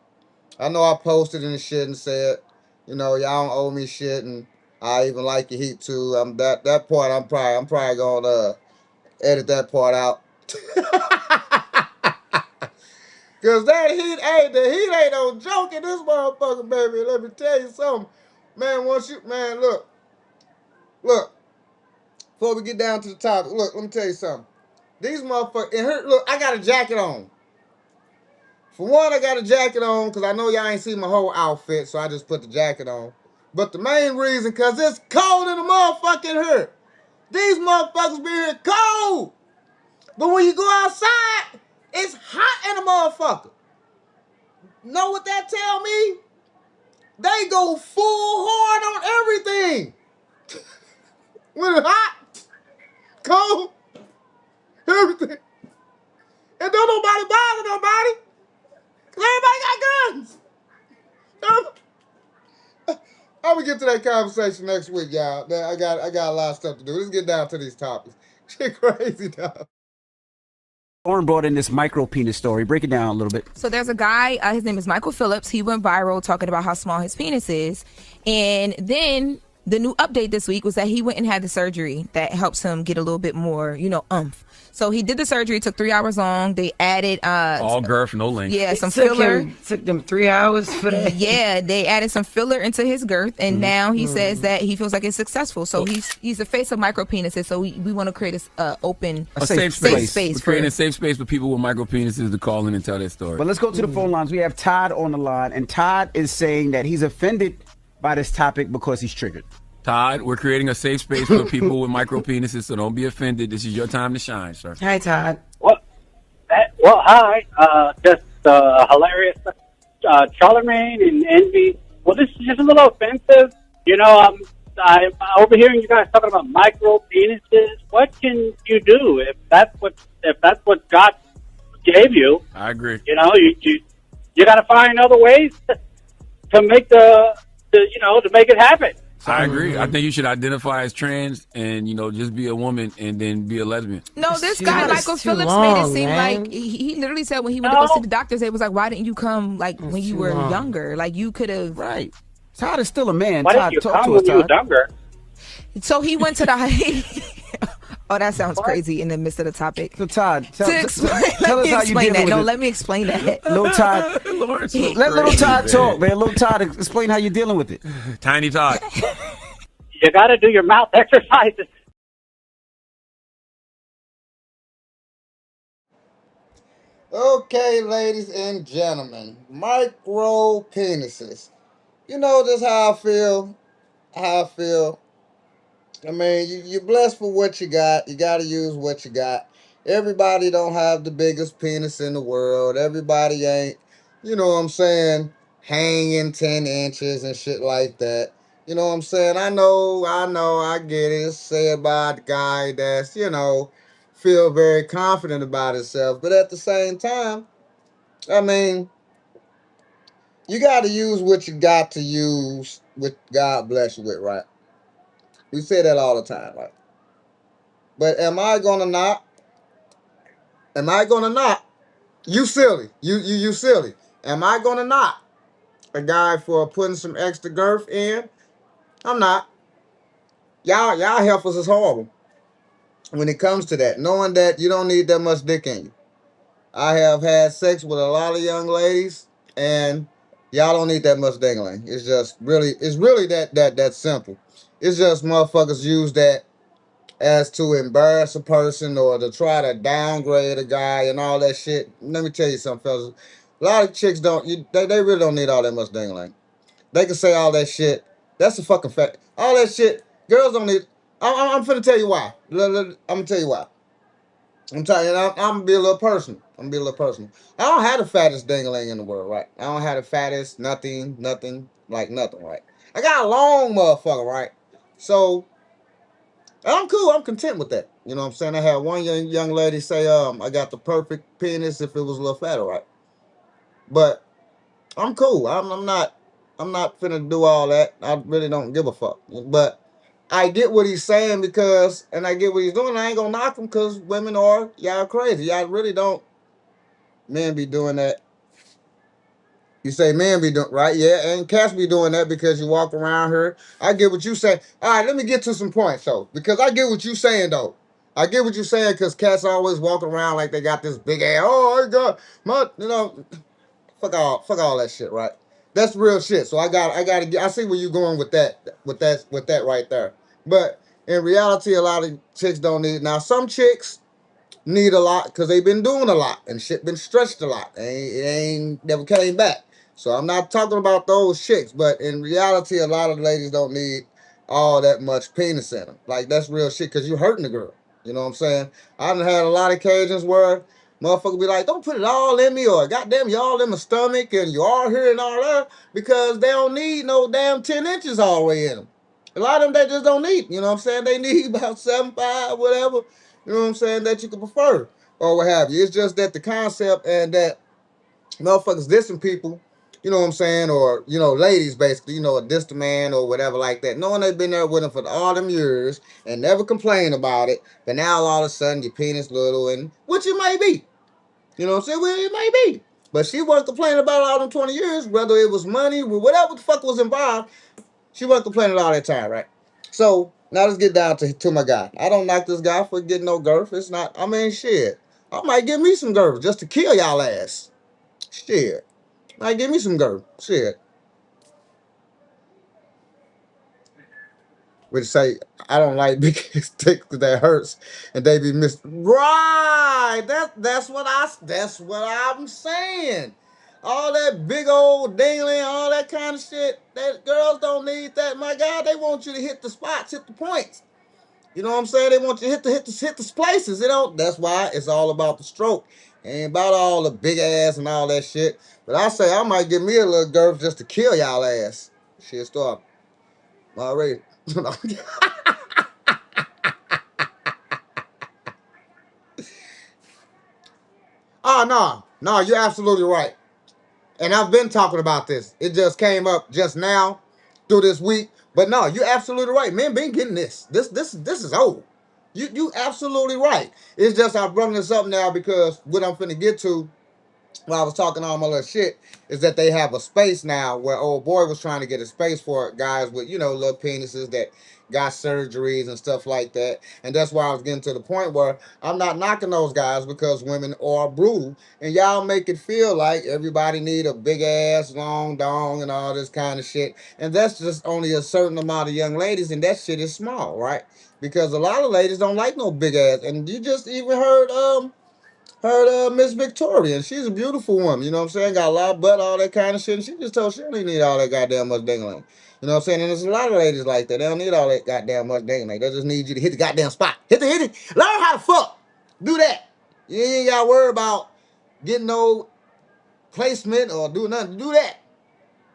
Speaker 1: I know I posted and shit and said, you know, y'all don't owe me shit, and I even like your heat too. That part I'm probably gonna edit that part out. Cause the heat ain't no joke in this motherfucker, baby. Let me tell you something. Man, look, before we get down to the topic, look, let me tell you something. These motherfuckers, and here, look, I got a jacket on. For one, I got a jacket on because I know y'all ain't seen my whole outfit, so I just put the jacket on. But the main reason, because it's cold in the motherfucking here. These motherfuckers be here cold. But when you go outside, it's hot in the motherfucker. Know what that tell me? They go full hard on everything. When it's hot, cold, everything. And don't nobody bother nobody. Because everybody got guns. I'm gonna get to that conversation next week, y'all. I got a lot of stuff to do. Let's get down to these topics. Shit crazy, dog.
Speaker 11: Lauren brought in this micro penis story. Break it down a little bit.
Speaker 12: So there's a guy, his name is Michael Phillips. He went viral talking about how small his penis is. And then the new update this week was that he went and had the surgery that helps him get a little bit more, oomph. So he did the surgery. It took 3 hours long. They added
Speaker 13: all girth, no length.
Speaker 12: Yeah, some filler.
Speaker 8: Took them 3 hours for that.
Speaker 12: Yeah, they added some filler into his girth, and now he says that he feels like it's successful. So he's the face of micro penises. So we want to create a
Speaker 13: safe space.
Speaker 12: We're
Speaker 13: creating a safe space for people with micro penises to call in and tell their story.
Speaker 11: But let's go to the phone lines. We have Todd on the line, and Todd is saying that he's offended by this topic because he's triggered.
Speaker 13: Todd, we're creating a safe space for people with micro penises, so don't be offended. This is your time to shine, sir.
Speaker 8: Hi, Todd.
Speaker 14: Well, hi. Just hilarious. Charlemagne and Envy. Well, this is just a little offensive. I'm overhearing you guys talking about micro penises. What can you do if that's what God gave you?
Speaker 13: I agree.
Speaker 14: You got to find other ways to make to make it happen.
Speaker 13: I agree. I think you should identify as trans and, just be a woman and then be a lesbian.
Speaker 12: No, this guy, Michael Phillips, made it seem like he literally said when he went to go see the doctors, they was like, why didn't you come when you were younger? Like, you could have.
Speaker 11: Right. Todd is still a man.
Speaker 14: Why
Speaker 11: Todd,
Speaker 14: didn't you
Speaker 11: talk
Speaker 14: come
Speaker 11: to us,
Speaker 14: when you were
Speaker 11: Todd.
Speaker 14: younger?
Speaker 12: So he went to the. Oh, that sounds crazy in the midst of the topic.
Speaker 11: So Todd, tell us how you
Speaker 12: explain
Speaker 11: dealing
Speaker 12: that.
Speaker 11: with it.
Speaker 12: Let me explain that.
Speaker 11: Little Todd, let little Todd talk, man. Little Todd, explain how you're dealing with it.
Speaker 13: Tiny Todd.
Speaker 14: You got to do your mouth exercises.
Speaker 1: Okay, ladies and gentlemen, micro penises. You know just how I feel. I mean, you're blessed for what you got. You got to use what you got. Everybody don't have the biggest penis in the world. Everybody ain't, you know what I'm saying, hanging 10 inches and shit like that. You know what I'm saying? I know, I get it. It's said by the guy that's, feel very confident about himself. But at the same time, I mean, you got to use what you got to use, what God bless you with, right? We say that all the time, right? But am I gonna not? Am I gonna not? You silly. You silly. Am I gonna not a guy for putting some extra girth in? I'm not. Y'all heifers is horrible when it comes to that. Knowing that you don't need that much dick in you. I have had sex with a lot of young ladies, and y'all don't need that much dingling. It's really that simple. It's just motherfuckers use that as to embarrass a person or to try to downgrade a guy and all that shit. Let me tell you something, fellas. A lot of chicks they really don't need all that much dingling. They can say all that shit. That's a fucking fact. All that shit, girls don't need. I'm finna tell you why. I'm gonna tell you why. I'm telling you, I'm gonna be a little personal. I don't have the fattest dingling in the world, right? I don't have the fattest nothing, right? I got a long motherfucker, right? So I'm cool. I'm content with that. You know what I'm saying? I had one young lady say, I got the perfect penis if it was a little fatter, right? But I'm cool. I'm not finna do all that. I really don't give a fuck. But I get what he's saying and I get what he's doing. I ain't gonna knock him because y'all crazy. Y'all really don't. Men be doing that. You say men be doing, right? Yeah, and cats be doing that because you walk around here. I get what you say. All right, let me get to some points, though. Because I get what you saying, though. I get what you're saying because cats always walk around like they got this big ass, I got my, fuck all that shit, right? That's real shit. So I see where you going with that right there. But in reality, a lot of chicks don't need. Now, some chicks need a lot because they've been doing a lot and shit been stretched a lot. It ain't never came back. So I'm not talking about those chicks, but in reality, a lot of ladies don't need all that much penis in them. Like, that's real shit because you're hurting the girl. You know what I'm saying? I done had a lot of occasions where motherfuckers be like, don't put it all in me, or goddamn, you all in my stomach and you all here and all that, because they don't need no damn 10 inches all the way in them. A lot of them they just don't need. You know what I'm saying? They need about 7'5", whatever. You know what I'm saying? That you can prefer or what have you. It's just that the concept and that motherfuckers dissing people, you know what I'm saying? Or, ladies basically, diss the man or whatever like that. Knowing they've been there with him for all them years and never complain about it. But now all of a sudden your penis little, and which it may be. You know what I'm saying? Well, it may be. But she wasn't complaining about it all them 20 years, whether it was money, whatever the fuck was involved. She wasn't complaining all that time, right? So now let's get down to my guy. I don't knock this guy for getting no girth. It's not. I mean, shit. I might give me some girth just to kill y'all ass. Shit. Might give me some girth. Shit. Which say I don't like big sticks that hurts and they be missed. Right. That's what I'm saying. All that big old dingling, all that kind of shit. That girls don't need that. My God, they want you to hit the spots, hit the points. You know what I'm saying? They want you to hit the places. They don't. That's why it's all about the stroke. Ain't about all the big ass and all that shit. But I say I might give me a little girth just to kill y'all ass. Shit, stop. Already. Oh no, you're absolutely right. And I've been talking about this. It just came up just now through this week. But no, you're absolutely right. Men been getting this. This is old. You absolutely right. It's just I brought this up now because what I'm finna get to while I was talking all my little shit is that they have a space now where old boy was trying to get a space for guys with, little penises that got surgeries and stuff like that. And that's why I was getting to the point where I'm not knocking those guys because women are brutal. And y'all make it feel like everybody need a big ass, long dong and all this kind of shit. And that's just only a certain amount of young ladies, and that shit is small, right? Because a lot of ladies don't like no big ass. And you just even heard Miss Victoria, and she's a beautiful woman, you know what I'm saying? Got a lot of butt, all that kind of shit, and she just told she don't even need all that goddamn much dingling. You know what I'm saying? And there's a lot of ladies like that. They don't need all that goddamn much dingling. They just need you to hit the goddamn spot. Hit it. Learn how to fuck. Do that. You ain't got to worry about getting no placement or do nothing. Do that.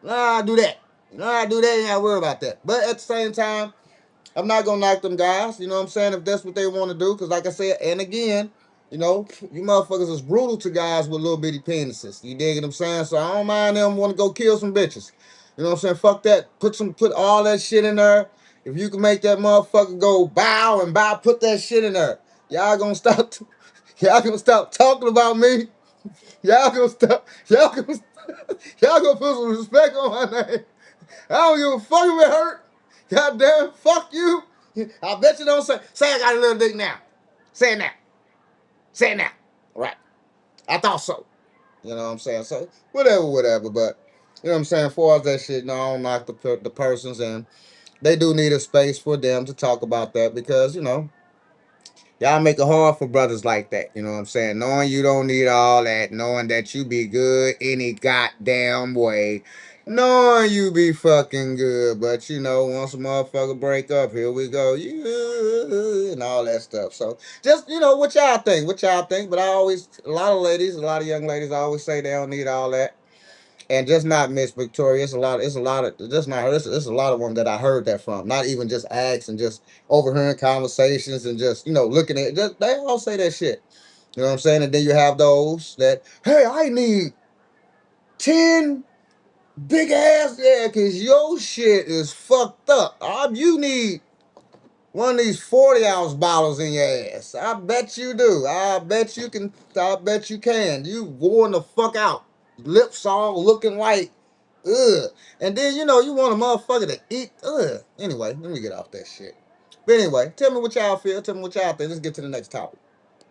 Speaker 1: Do that. Do that. You ain't got to worry about that. But at the same time, I'm not gonna knock them guys, you know what I'm saying, if that's what they want to do, because like I said, and again, you motherfuckers is brutal to guys with little bitty penises. You dig what I'm saying? So I don't mind them want to go kill some bitches. You know what I'm saying? Fuck that. Put all that shit in there If you can make that motherfucker go bow and bow, put that shit in there. Y'all gonna stop. Y'all gonna stop talking about me. Y'all gonna stop. Y'all gonna put some respect on my name. I don't give a fuck if it hurt. God damn it, fuck you. I bet you don't say I got a little dick now. Say it now. Say it now. Right. I thought so. You know what I'm saying? So whatever. But you know what I'm saying? As far as that shit, no, I don't knock the persons, and they do need a space for them to talk about that because y'all make it hard for brothers like that. You know what I'm saying? Knowing you don't need all that, knowing that you be good any goddamn way, knowing you be fucking good, but once a motherfucker break up, here we go, you and all that stuff. So just what y'all think? But a lot of young ladies always say they don't need all that. And just not Miss Victoria. It's a lot of just not her. It's a lot of them that I heard that from. Not even just acts and just overhearing conversations and just looking at just they all say that shit. You know what I'm saying? And then you have those that, hey, I need 10 big ass, yeah, cause your shit is fucked up. You need one of these 40-ounce bottles in your ass. I bet you do. I bet you can. I bet you can. You worn the fuck out. Lips all looking like, ugh. And then, you want a motherfucker to eat, ugh. Anyway, let me get off that shit. But anyway, tell me what y'all feel. Tell me what y'all think. Let's get to the next topic.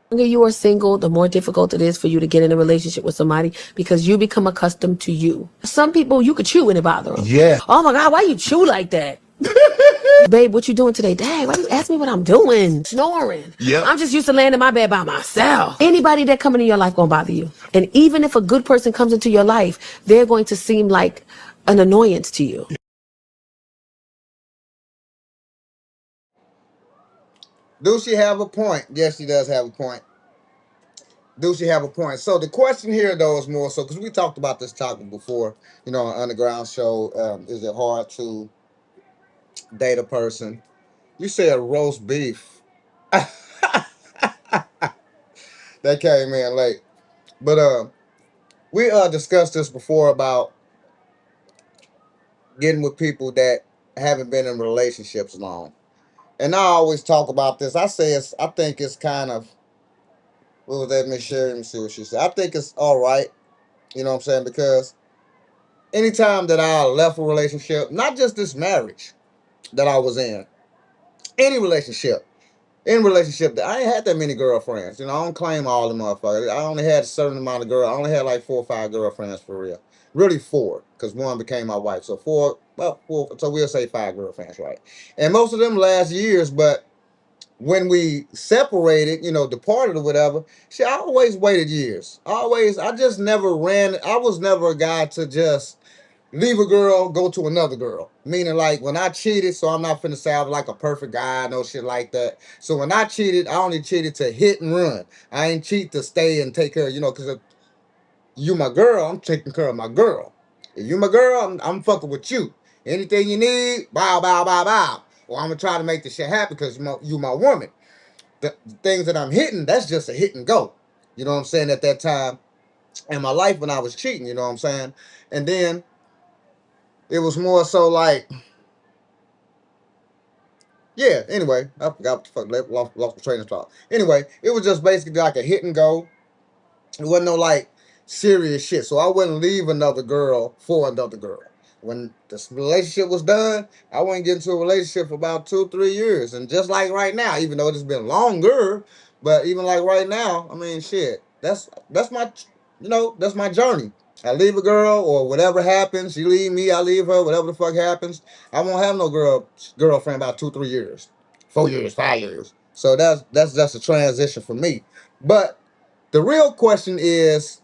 Speaker 15: The longer you are single, the more difficult it is for you to get in a relationship with somebody because you become accustomed to you. Some people, you could chew and it bother them.
Speaker 16: Yeah.
Speaker 15: Oh my God, why you chew like that? Babe, what you doing today? Dang, why you ask me what I'm doing? Snoring.
Speaker 16: Yep.
Speaker 15: I'm just used to laying in my bed by myself. Anybody that come into your life gonna bother you. And even if a good person comes into your life, they're going to seem like an annoyance to you.
Speaker 1: Do she have a point? Yes, she does have a point. Do she have a point? So the question here, though, is more so because we talked about this topic before, on Underground Shoow. Is it hard to date a person? You said roast beef. That came in late. But we discussed this before about getting with people that haven't been in relationships long. And I always talk about this. I think it's kind of, what was that, Miss Sherry? Let me see what she said. I think it's all right. You know what I'm saying? Because anytime that I left a relationship, not just this marriage that I was any relationship, I ain't had that many girlfriends. I don't claim all the motherfuckers. I only had a certain amount of girls. I only had like 4 or 5 girlfriends for real. Really 4, because one became my wife. So 4, so we'll say 5 girlfriends, right? And most of them last years, but when we separated, departed or whatever, I always waited years. I just never I was never a guy to just leave a girl, go to another girl. Meaning, like, when I cheated, so I'm not finna say I was like a perfect guy, no shit like that. So when I cheated, I only cheated to hit and run. I ain't cheat to stay and take care, because if you my girl, I'm taking care of my girl. If you my girl, I'm fucking with you. Anything you need, bow, bow, bow, bow. Or I'm gonna try to make this shit happen because you my woman. The things that I'm hitting, that's just a hit and go. You know what I'm saying? At that time in my life when I was cheating, you know what I'm saying? And then it was more so like, yeah, anyway, I forgot what the fuck, lost the train of thought. Anyway, it was just basically like a hit and go. It wasn't no like serious shit. So I wouldn't leave another girl for another girl. When this relationship was done, I wouldn't get into a relationship for about 2, 3 years. And just like right now, even though it's been longer, but even like right now, I mean, shit, that's my, that's my journey. I leave a girl or whatever happens, she leave me, I leave her, whatever the fuck happens. I won't have no girlfriend about 2, 3 years, 4 years, 5 years. So that's just a transition for me. But the real question is,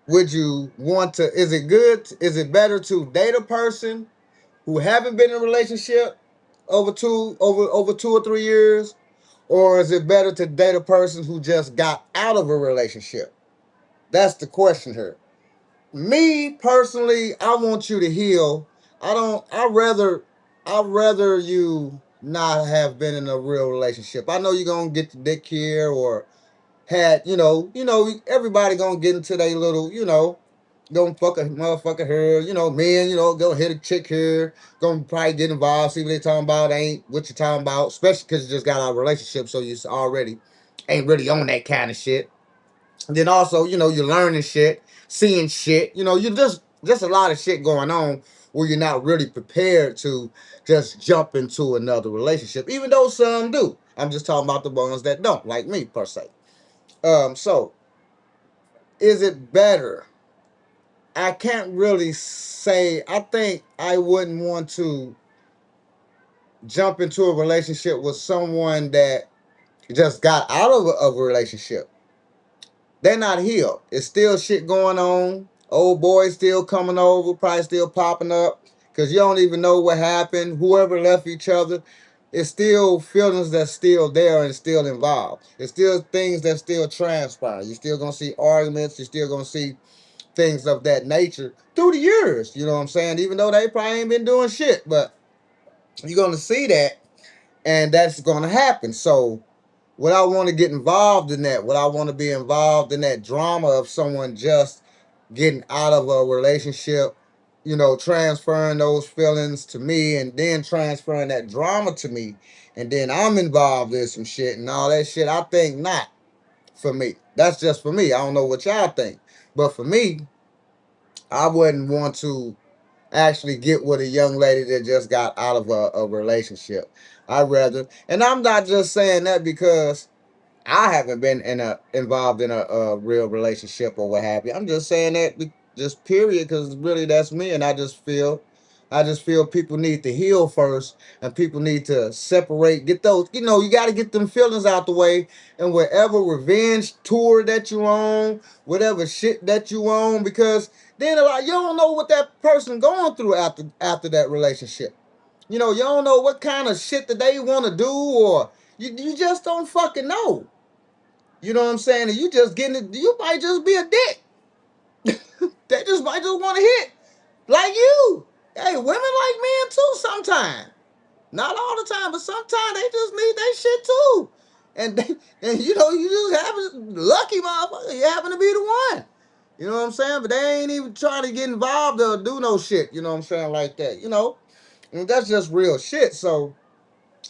Speaker 1: would you want to, is it better to date a person who haven't been in a relationship over 2 or 3 years? Or is it better to date a person who just got out of a relationship? That's the question here. Me personally, I want you to heal. I'd rather you not have been in a real relationship. I know you're gonna get the dick here or had, everybody gonna get into their little, Gonna fuck a motherfucker here, you know, men, you know, go hit a chick here, gonna probably get involved, see what they talking about, ain't what you talking about, especially because you just got out of a relationship, so you already ain't really on that kind of shit. And then also, you know, you're learning shit, seeing shit, you know, you just a lot of shit going on where you're not really prepared to just jump into another relationship, even though some do. I'm just talking about the ones that don't, like me per se. So is it better? I can't really say. I think I wouldn't want to jump into a relationship with someone that just got out of a relationship. They're not healed. It's still shit going on. Old boys still coming over, probably still popping up because you don't even know what happened. Whoever left each other, it's still feelings that's still there and still involved. It's still things that still transpire. You're still gonna see arguments. You're still gonna see things of that nature through the years. You know what I'm saying? Even though they probably ain't been doing shit, but you're gonna see that, and that's gonna happen. So, would I want to get involved in that? Would I want to be involved in that drama of someone just getting out of a relationship? You know, transferring those feelings to me, and then transferring that drama to me, and then I'm involved in some shit and all that shit. I think not for me. That's just for me. I don't know what y'all think, but for me, I wouldn't want to actually get with a young lady that just got out of a relationship. I'd rather, and I'm not just saying that because I haven't been involved in a real relationship or what have you. I'm just saying that just period, because really that's me, and I just feel people need to heal first, and people need to separate, get those, you know, you got to get them feelings out the way, and whatever revenge tour that you on, whatever shit that you on, because then like you don't know what that person going through after that relationship. You know, you don't know what kind of shit that they want to do, or you just don't fucking know. You know what I'm saying? And you just getting it, you might just be a dick. They just might just want to hit. Like you. Hey, women like men too sometimes. Not all the time, but sometimes they just need that shit too. And and you know, you just happen lucky motherfucker, you happen to be the one. You know what I'm saying? But they ain't even trying to get involved or do no shit, you know what I'm saying, like that. You know? And that's just real shit. So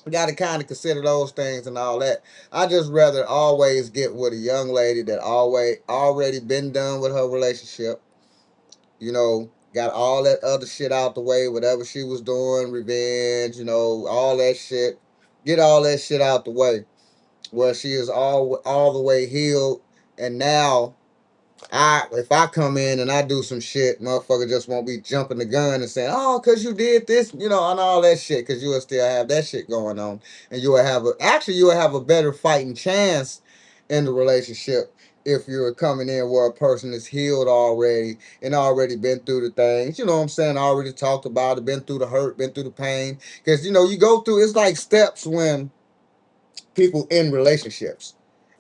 Speaker 1: we got to kind of consider those things and all that. I just rather always get with a young lady that always already been done with her relationship. You know, got all that other shit out the way, whatever she was doing, revenge, you know, all that shit. Get all that shit out the way, where she is all the way healed, and now if I come in and I do some shit, motherfucker just won't be jumping the gun and saying, "Oh, cause you did this," you know, and all that shit. Cause you will still have that shit going on, and you will have you will have a better fighting chance in the relationship if you're coming in where a person is healed already and already been through the things. You know what I'm saying? Already talked about it, been through the hurt, been through the pain. Cause you know you go through. It's like steps when people in relationships.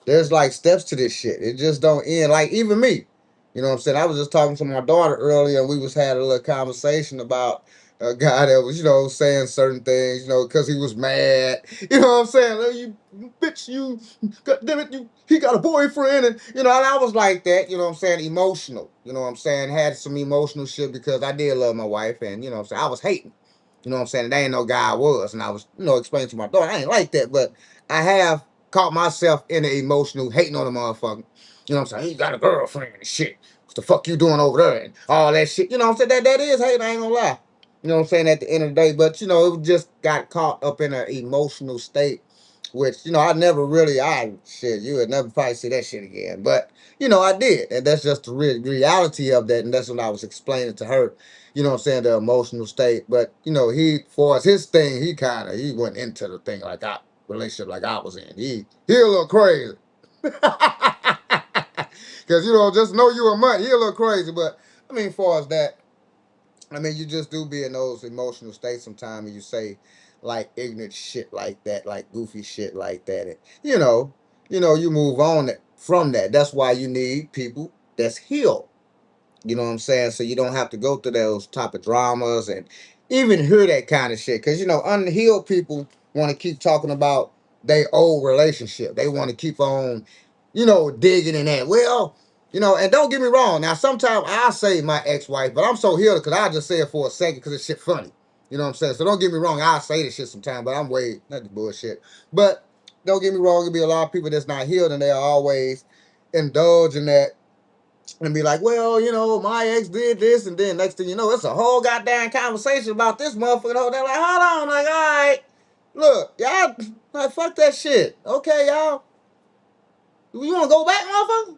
Speaker 1: There's like steps to this shit. It just don't end. Like even me, you know what I'm saying? I was just talking to my daughter earlier, and we was had a little conversation about a guy that was, you know, saying certain things, you know, because he was mad. You know what I'm saying? Like, you bitch, you, God damn it, he got a boyfriend, and you know, and I was like that. You know what I'm saying? Emotional. You know what I'm saying? Had some emotional shit because I did love my wife, and you know what I'm saying? I was hating. You know what I'm saying? And they ain't no guy I was, and I was, you know, explaining to my daughter, I ain't like that, but I have caught myself in an emotional hating on a motherfucker. You know what I'm saying? He got a girlfriend and shit. What the fuck you doing over there and all that shit? You know what I'm saying? That is hate, I ain't gonna lie. You know what I'm saying? At the end of the day, but you know, it just got caught up in an emotional state, which, you know, I never really, shit, you would never probably see that shit again. But, you know, I did. And that's just the reality of that. And that's what I was explaining to her, you know what I'm saying, the emotional state. But, you know, for us, his thing, he went into the thing like relationship like I was in. He a little crazy. Because, you know, just know you a mutt. He a little crazy. But, I mean, far as that, I mean, you just do be in those emotional states sometimes, and you say, like, ignorant shit like that, like goofy shit like that. And, you move on from that. That's why you need people that's healed. You know what I'm saying? So you don't have to go through those type of dramas and even hear that kind of shit. Because, you know, unhealed people want to keep talking about their old relationship. They want to keep on, you know, digging in that. Well, You know, and don't get me wrong. Now, sometimes I say my ex-wife, but I'm so healed because I just say it for a second because it's shit funny. You know what I'm saying? So don't get me wrong. I say this shit sometimes, but I'm way, not the bullshit. But don't get me wrong. There'll be a lot of people that's not healed and they'll always indulge in that and be like, well, you know, my ex did this. And then next thing you know, it's a whole goddamn conversation about this motherfucker. They're like, hold on. I'm like, all right. Look, y'all, like, fuck that shit. Okay, y'all. You want to go back, motherfucker?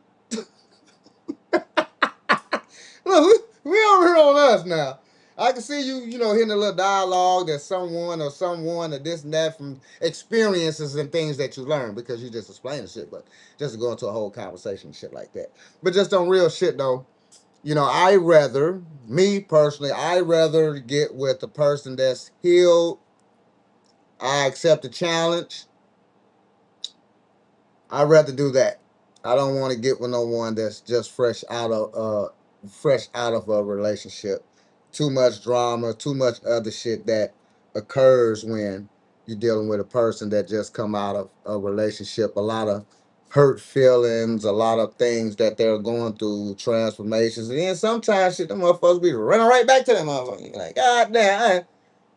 Speaker 1: Look, we over here on us now. I can see you, you know, hitting a little dialogue that someone or this and that from experiences and things that you learn because you just explaining shit, but just to go into a whole conversation and shit like that. But just on real shit though, you know, me personally, I rather get with the person that's healed. I accept the challenge. I'd rather do that. I don't want to get with no one that's just fresh out of a relationship. Too much drama, too much other shit that occurs when you're dealing with a person that just come out of a relationship. A lot of hurt feelings, a lot of things that they're going through, transformations, and then sometimes shit, them motherfuckers be running right back to them motherfuckers. You're like, God damn,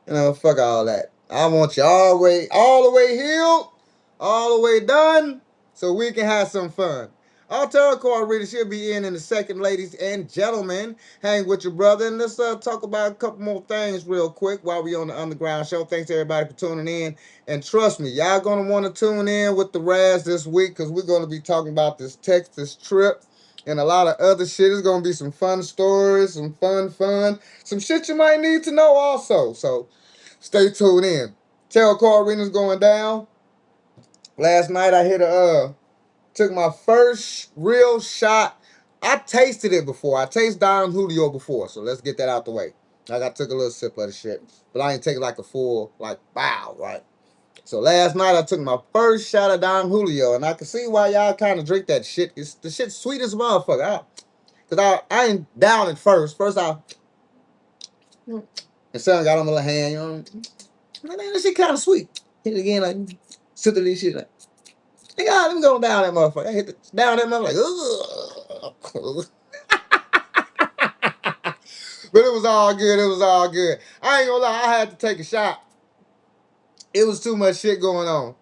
Speaker 1: you know, fuck all that. I want you all the way healed, all the way done, so we can have some fun. Our tarot card reader should be in a second, ladies and gentlemen. Hang with your brother, and let's talk about a couple more things real quick while we on the Underground Show. Thanks everybody for tuning in, and trust me, y'all gonna want to tune in with the RAZZ this week because we're gonna be talking about this Texas trip and a lot of other shit. It's gonna be some fun stories, some fun, some shit you might need to know also. So stay tuned in. Tarot card readings going down. Last night I took my first real shot. I tasted it before. I tasted Don Julio before, so let's get that out the way. Like I took a little sip of the shit, but I ain't take like a full bow, right? So last night I took my first shot of Don Julio, and I can see why y'all kind of drink that shit. It's the shit sweet as a motherfucker. I ain't down it first. First and son got on my little hand, you know. Man, that shit kind of sweet. Hit it again, like, sip of this shit, like, hey, God, let me go down that motherfucker. I hit down that motherfucker, like, ugh. But it was all good. It was all good. I ain't gonna lie, I had to take a shot. It was too much shit going on.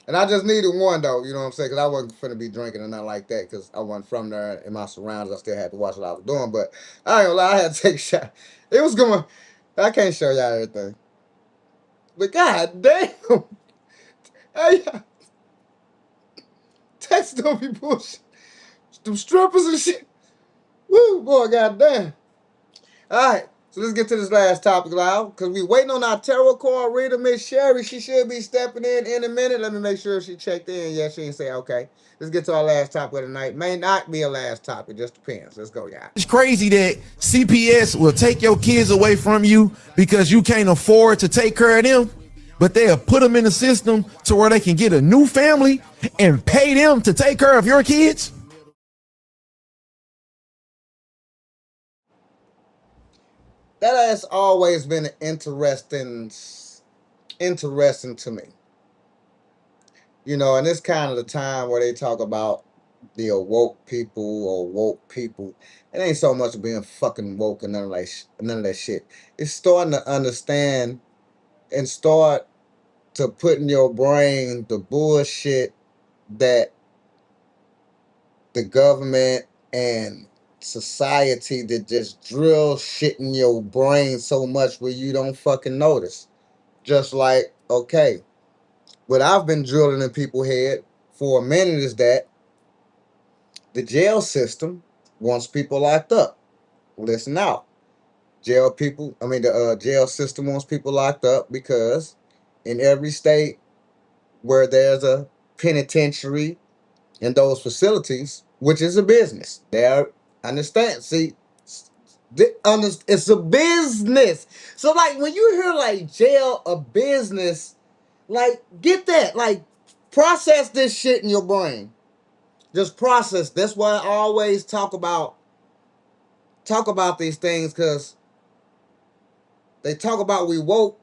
Speaker 1: And I just needed one, though, you know what I'm saying? Because I wasn't finna be drinking or nothing like that because I wasn't from there in my surroundings. I still had to watch what I was doing. But I ain't gonna lie, I had to take a shot. It was going, I can't show y'all everything. But god damn. Hey, Texas don't be bullshit. Them strippers and shit. Woo, boy, goddamn. All right, so let's get to this last topic, loud, because we waiting on our tarot card reader, Miss Sherry. She should be stepping in a minute. Let me make sure she checked in. Yeah, she didn't say okay. Let's get to our last topic of the night. May not be a last topic, just depends. Let's go, y'all.
Speaker 16: It's crazy that CPS will take your kids away from you because you can't afford to take care of them, but they'll put them in the system to where they can get a new family and pay them to take care of your kids.
Speaker 1: That has always been interesting to me. You know, and it's kind of the time where they talk about the awoke people or woke people. It ain't so much being fucking woke and none of that shit. It's starting to understand and start to put in your brain the bullshit that the government and society that just drill shit in your brain so much where you don't fucking notice. Just like, okay, what I've been drilling in people's head for a minute is that the jail system wants people locked up. Listen out. The jail system wants people locked up because in every state where there's a penitentiary in those facilities, which is a business, understand. See, it's a business. So like when you hear like jail a business, like get that, like process this shit in your brain. Just process. That's why I always talk about these things, because they talk about we woke,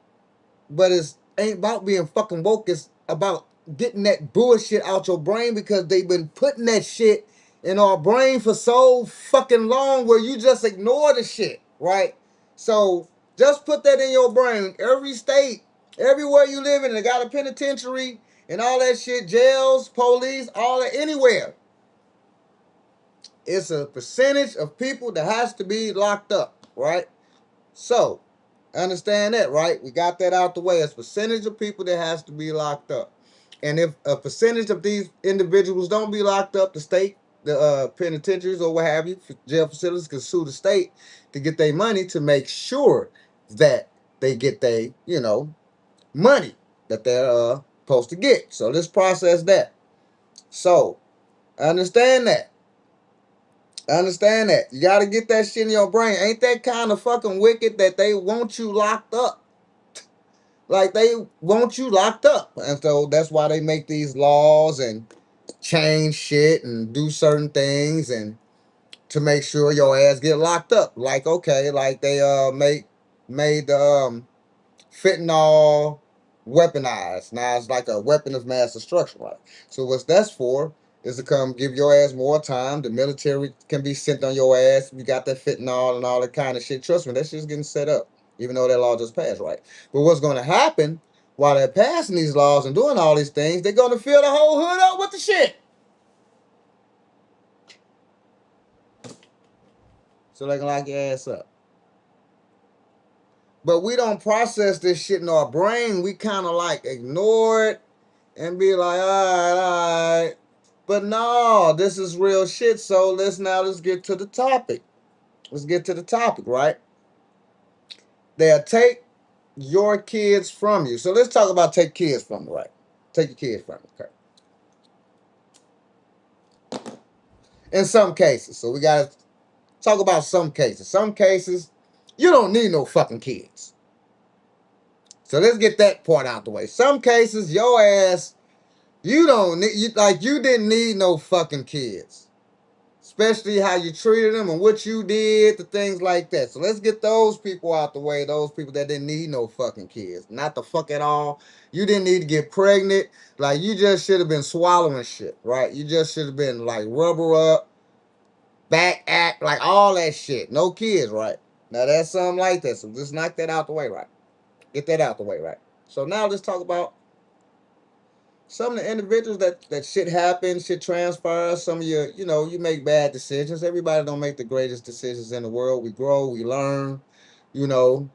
Speaker 1: but it's ain't about being fucking woke. It's about getting that bullshit out your brain because they've been putting that shit in our brain for so fucking long where you just ignore the shit, right? So just put that in your brain. Every state, everywhere you live in, they got a penitentiary and all that shit, jails, police, all that, anywhere. It's a percentage of people that has to be locked up, right? So, understand that, right? We got that out the way. It's a percentage of people that has to be locked up. And if a percentage of these individuals don't be locked up, the state, the penitentiaries or what have you, jail facilities can sue the state to get their money to make sure that they get their, money that they're supposed to get. So let's process that. So, understand that. Understand that. You got to get that shit in your brain. Ain't that kind of fucking wicked that they want you locked up? Like, they want you locked up. And so that's why they make these laws and change shit and do certain things and to make sure your ass get locked up. Like, okay, like they made the fentanyl weaponized. Now it's like a weapon of mass destruction, right? So what that's for is to come give your ass more time. The military can be sent on your ass. You got that fentanyl and all that kind of shit. Trust me, that shit's getting set up, even though that law just passed, right? But what's going to happen while they're passing these laws and doing all these things, they're going to fill the whole hood up with the shit. So they can lock your ass up. But we don't process this shit in our brain. We kind of like ignore it and be like, all right. But no, this is real shit. So let's get to the topic. Let's get to the topic, right? They'll take your kids from you. So let's talk about take kids from you, right? Take your kids from you, okay? In some cases. So we got to talk about some cases. Some cases, you don't need no fucking kids. So let's get that part out the way. Some cases, your ass, you don't need, you didn't need no fucking kids. Especially how you treated them and what you did, the things like that. So let's get those people out the way. Those people that didn't need no fucking kids. Not the fuck at all. You didn't need to get pregnant. Like, you just should have been swallowing shit, right? You just should have been like rubber up, back act, like all that shit. No kids, right? Now that's something like that. So just knock that out the way, right? Get that out the way, right? So now let's talk about some of the individuals that shit happens, shit transpires. Some of you make bad decisions. Everybody don't make the greatest decisions in the world. We grow, we learn, you know.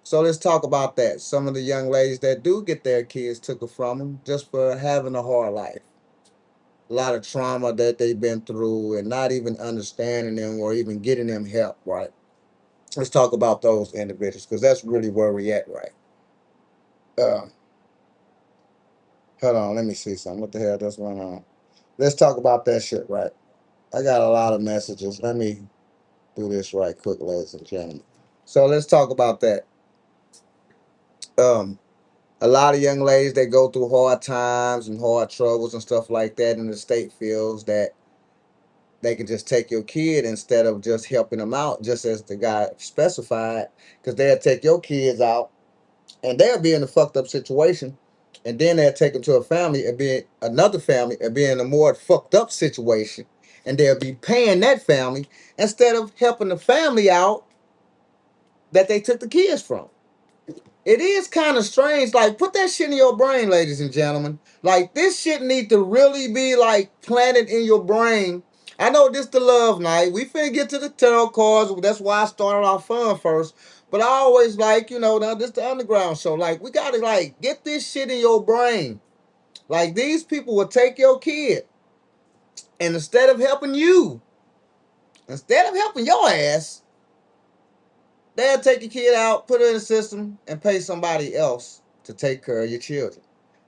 Speaker 1: So let's talk about that. Some of the young ladies that do get their kids took from them just for having a hard life. A lot of trauma that they've been through and not even understanding them or even getting them help, right? Let's talk about those individuals because that's really where we at, right? Hold on, let me see something. What the hell that's going on? Let's talk about that shit, right? I got a lot of messages. Let me do this right quick, ladies and gentlemen. So let's talk about that. A lot of young ladies, they go through hard times and hard troubles and stuff like that, and the state feels that they can just take your kid instead of just helping them out, just as the guy specified, because they'll take your kids out and they'll be in a fucked up situation, and then they'll take them to a family and be another family and be in a more fucked up situation, and they'll be paying that family instead of helping the family out that they took the kids from. It is kind of strange. Like, put that shit in your brain, ladies and gentlemen. Like, this shit need to really be like planted in your brain. I know this the love night. We finna get to the tarot cards. That's why I started off fun first. But I always like, now this the underground show. Like, we gotta like get this shit in your brain. Like, these people will take your kid, and instead of helping you, instead of helping your ass, they'll take your kid out, put it in the system, and pay somebody else to take care of your children.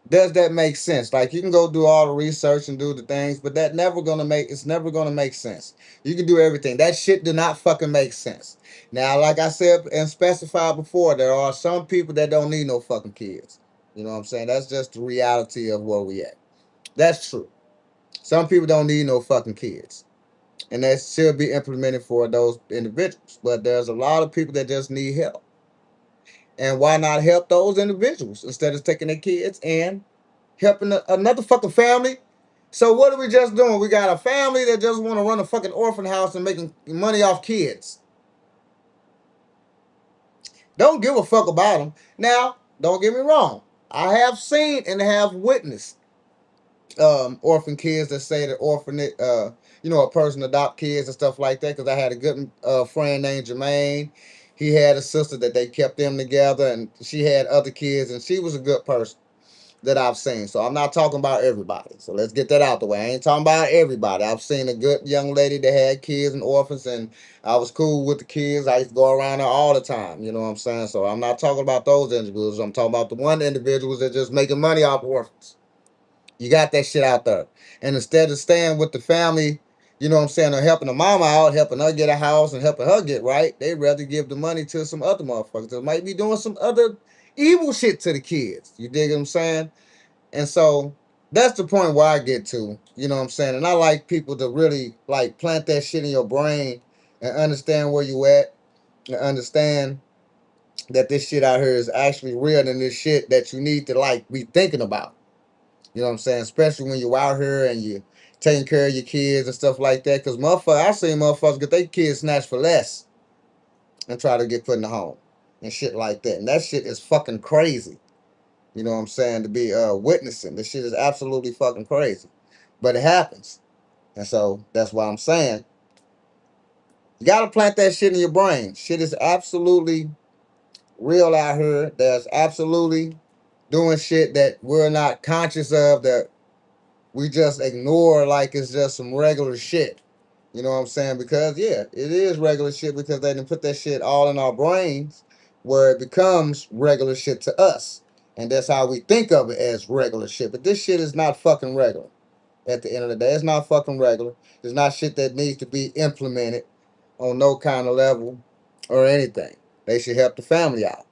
Speaker 1: Does that make sense? Like, you can go do all the research and do the things, but it's never gonna make sense. You can do everything. That shit do not fucking make sense. Now, like I said and specified before, there are some people that don't need no fucking kids. You know what I'm saying? That's just the reality of where we at. That's true. Some people don't need no fucking kids. And that should be implemented for those individuals. But there's a lot of people that just need help. And why not help those individuals instead of taking their kids and helping another fucking family So what are we just doing? We got a family that just want to run a fucking orphan house and making money off kids. Don't give a fuck about them. Now, don't get me wrong. I have seen and have witnessed orphan kids that say that a person adopt kids and stuff like that. Because I had a good friend named Jermaine. He had a sister that they kept them together, and she had other kids, and she was a good person that I've seen. So I'm not talking about everybody. So let's get that out the way. I ain't talking about everybody. I've seen a good young lady that had kids and orphans, and I was cool with the kids. I used to go around there all the time. You know what I'm saying? So I'm not talking about those individuals. I'm talking about the one individuals that just making money off orphans. You got that shit out there. And instead of staying with the family, you know what I'm saying, or helping the mama out, helping her get a house and helping her get right, they'd rather give the money to some other motherfuckers that might be doing some other evil shit to the kids. You dig what I'm saying? And so that's the point where I get to, you know what I'm saying? And I like people to really like plant that shit in your brain and understand where you at and understand that this shit out here is actually real and this shit that you need to like be thinking about. You know what I'm saying? Especially when you're out here and you taking care of your kids and stuff like that. Because I seen motherfuckers get their kids snatched for less and try to get put in the home and shit like that. And that shit is fucking crazy. You know what I'm saying? To be witnessing. This shit is absolutely fucking crazy. But it happens. And so that's why I'm saying you gotta plant that shit in your brain. Shit is absolutely real out here. There's absolutely doing shit that we're not conscious of, that we just ignore like it's just some regular shit. You know what I'm saying? Because yeah, it is regular shit because they didn't put that shit all in our brains where it becomes regular shit to us. And that's how we think of it, as regular shit. But this shit is not fucking regular. At the end of the day, it's not fucking regular. It's not shit that needs to be implemented on no kind of level or anything. They should help the family out.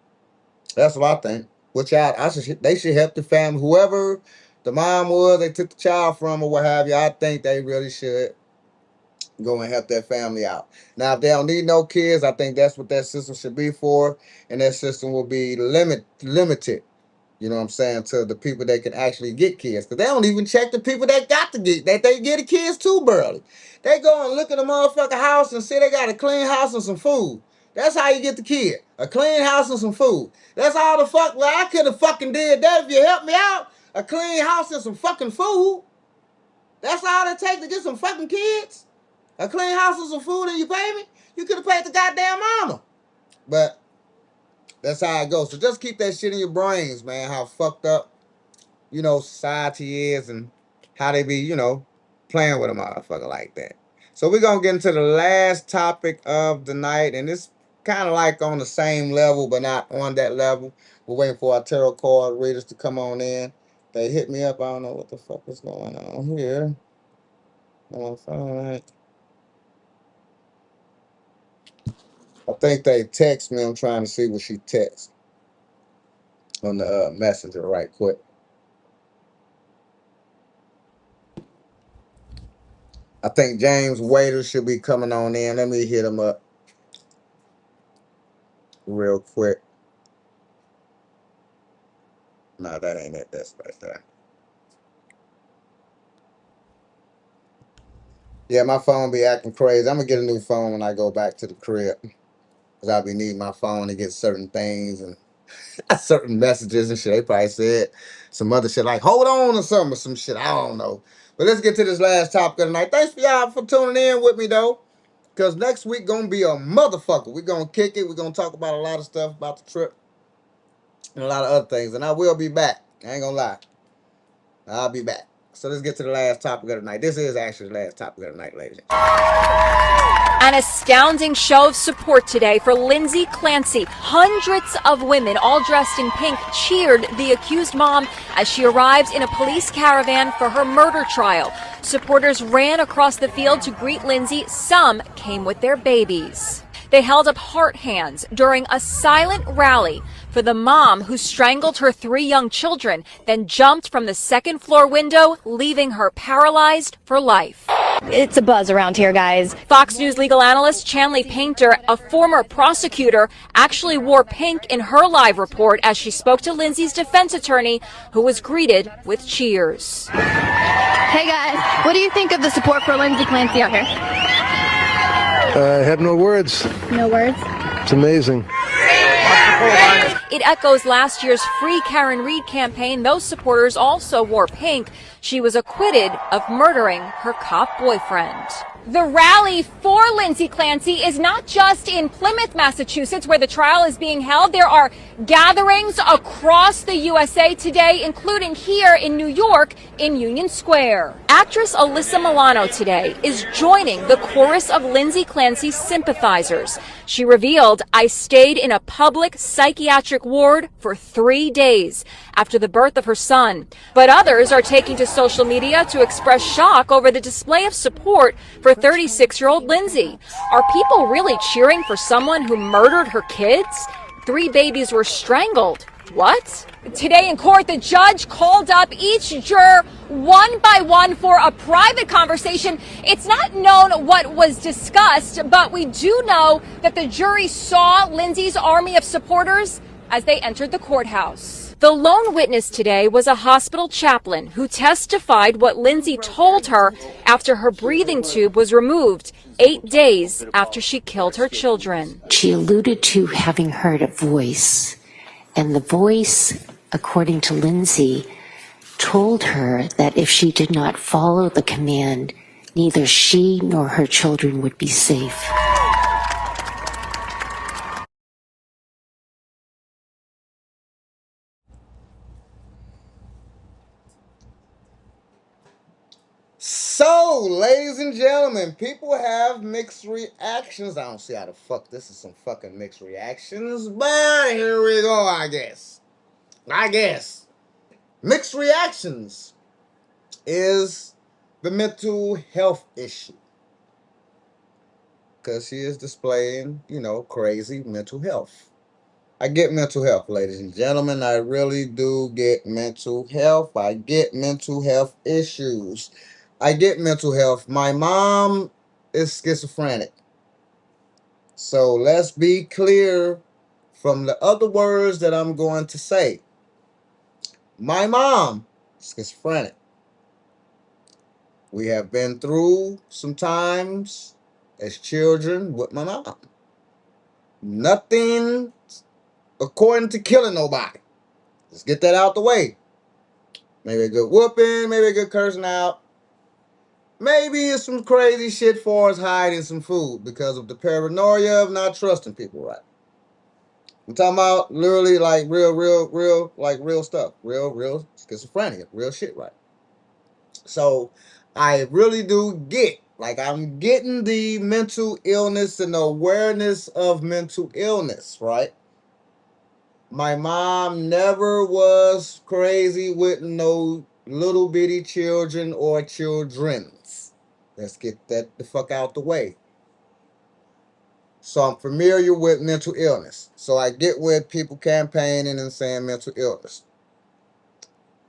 Speaker 1: That's what I think. They should help the family. Whoever the mom was they took the child from or what have you, I think they really should go and help that family out. Now, if they don't need no kids, I think that's what that system should be for. And that system will be limited. You know what I'm saying, to the people that can actually get kids. Because they don't even check the people that they get the kids too early. They go and look at the motherfucking house and see they got a clean house and some food. That's how you get the kid. A clean house and some food. That's all the fuck. Well, I could have fucking did that if you helped me out. A clean house and some fucking food. That's all it takes to get some fucking kids. A clean house and some food and you pay me. You could have paid the goddamn mama. But that's how it goes. So just keep that shit in your brains, man. How fucked up, society is and how they be, playing with a motherfucker like that. So we're going to get into the last topic of the night. And it's kind of like on the same level, but not on that level. We're waiting for our tarot card readers to come on in. They hit me up. I don't know what the fuck is going on here. All right. I think they text me. I'm trying to see what she texts on the messenger right quick. I think James Waiter should be coming on in. Let me hit him up real quick. No, that ain't it. That's right there. Yeah, my phone be acting crazy. I'm going to get a new phone when I go back to the crib. Because I'll be needing my phone to get certain things and certain messages and shit. They probably said some other shit like, hold on or something or some shit. I don't know. But let's get to this last topic of the night. Thanks for y'all for tuning in with me, though. Because next week going to be a motherfucker. We're going to kick it. We're going to talk about a lot of stuff about the trip and a lot of other things. And I will be back. I ain't going to lie. I'll be back. So let's get to the last topic of the night. This is actually the last topic of the night, ladies.
Speaker 17: An astounding show of support today for Lindsay Clancy. Hundreds of women, all dressed in pink, cheered the accused mom as she arrived in a police caravan for her murder trial. Supporters ran across the field to greet Lindsay. Some came with their babies. They held up heart hands during a silent rally for the mom who strangled her 3 young children, then jumped from the second-floor window, leaving her paralyzed for life. It's a buzz around here, guys. Fox News legal analyst Chanley Painter, a former prosecutor, actually wore pink in her live report as she spoke to Lindsay's defense attorney, who was greeted with cheers.
Speaker 18: Hey guys, what do you think of the support for Lindsay Clancy out here?
Speaker 19: I have no words.
Speaker 18: No words?
Speaker 19: It's amazing.
Speaker 17: It echoes last year's Free Karen Reed campaign. Those supporters also wore pink. She was acquitted of murdering her cop boyfriend. The rally for Lindsay Clancy is not just in Plymouth, Massachusetts, where the trial is being held. There are gatherings across the USA today, including here in New York in Union Square. Actress Alyssa Milano today is joining the chorus of Lindsay Clancy's sympathizers. She revealed, "I stayed in a public psychiatric ward for 3 days after the birth of her son." But others are taking to social media to express shock over the display of support for 36-year-old Lindsay. Are people really cheering for someone who murdered her kids? 3 babies were strangled. What? Today in court, the judge called up each juror one by one for a private conversation. It's not known what was discussed, but we do know that the jury saw Lindsay's army of supporters as they entered the courthouse. The lone witness today was a hospital chaplain who testified what Lindsay told her after her breathing tube was removed 8 days after she killed her children.
Speaker 20: She alluded to having heard a voice, and the voice, according to Lindsay, told her that if she did not follow the command, neither she nor her children would be safe.
Speaker 1: So, ladies and gentlemen, people have mixed reactions. I don't see how the fuck this is some fucking mixed reactions, but here we go, I guess. Mixed reactions is the mental health issue. Because she is displaying, crazy mental health. I get mental health, ladies and gentlemen. I really do get mental health. I get mental health issues. I get mental health. My mom is schizophrenic. So let's be clear from the other words that I'm going to say. My mom is schizophrenic. We have been through some times as children with my mom. Nothing according to killing nobody. Let's get that out the way. Maybe a good whooping, maybe a good cursing out. Maybe it's some crazy shit for us hiding some food because of the paranoia of not trusting people, right? I'm talking about literally like real stuff. Real schizophrenia. Real shit, right? So I really do I'm getting the mental illness and the awareness of mental illness, right? My mom never was crazy with no little bitty children or children's. Let's get that the fuck out the way. So I'm familiar with mental illness. So I get with people campaigning and saying mental illness.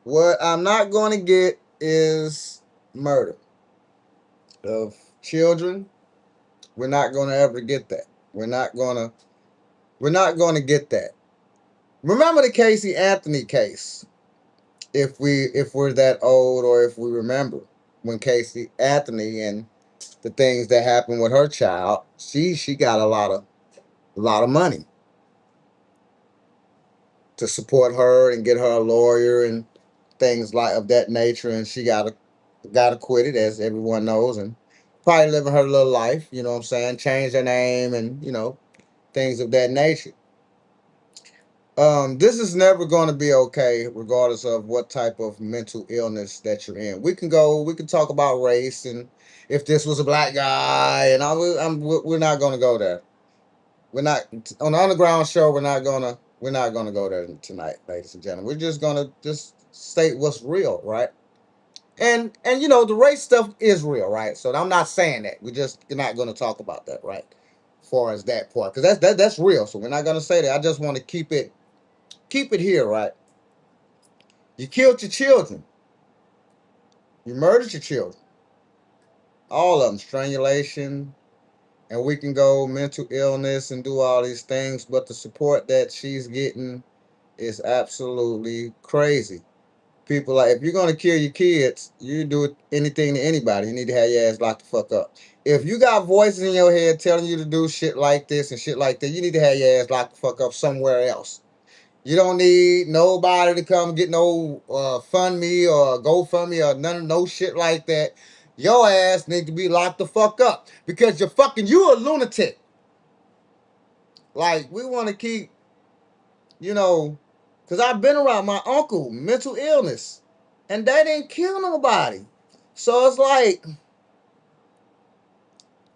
Speaker 1: What I'm not going to get is murder of children. We're not going to ever get that. We're not going to get that. Remember the Casey Anthony case. If we're that old or if we remember when Casey Anthony and the things that happened with her child, she got a lot of money to support her and get her a lawyer and things like of that nature, and she got acquitted, as everyone knows, and probably living her little life, you know what I'm saying, changed her name and things of that nature. This is never going to be okay, regardless of what type of mental illness that you're in. We can talk about race and if this was a black guy, and we're not going to go there. We're not on the Underground Show. We're not gonna go there tonight, ladies and gentlemen. We're just gonna state what's real, right? And the race stuff is real, right? So I'm not saying that. We're not gonna talk about that, right? As far as that part, because that's real. So we're not gonna say that. I just want to keep it here, right? You killed your children. You murdered your children. All of them, strangulation, and we can go mental illness and do all these things, but the support that she's getting is absolutely crazy. People like, if you're gonna kill your kids, you do anything to anybody. You need to have your ass locked the fuck up. If you got voices in your head telling you to do shit like this and shit like that, you need to have your ass locked the fuck up somewhere else. You don't need nobody to come get no fund me or GoFundMe or none of no shit like that. Your ass need to be locked the fuck up because you a lunatic. Like, we want to keep, you know, because I've been around my uncle, mental illness, and they didn't kill nobody. So it's like,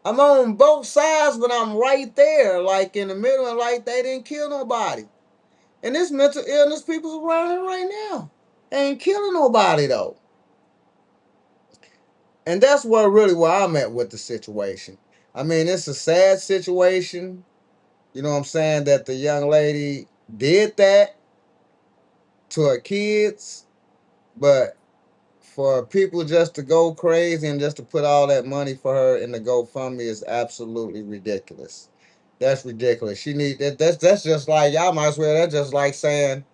Speaker 1: I'm on both sides, but I'm right there, like in the middle, and like they didn't kill nobody. And this mental illness people's around here right now. They ain't killing nobody though. And that's where I'm at with the situation. I mean, it's a sad situation. You know what I'm saying? That the young lady did that to her kids, but for people just to go crazy and just to put all that money for her in the GoFundMe is absolutely ridiculous. That's ridiculous. She need that. That's just like, y'all might as well. That's just like saying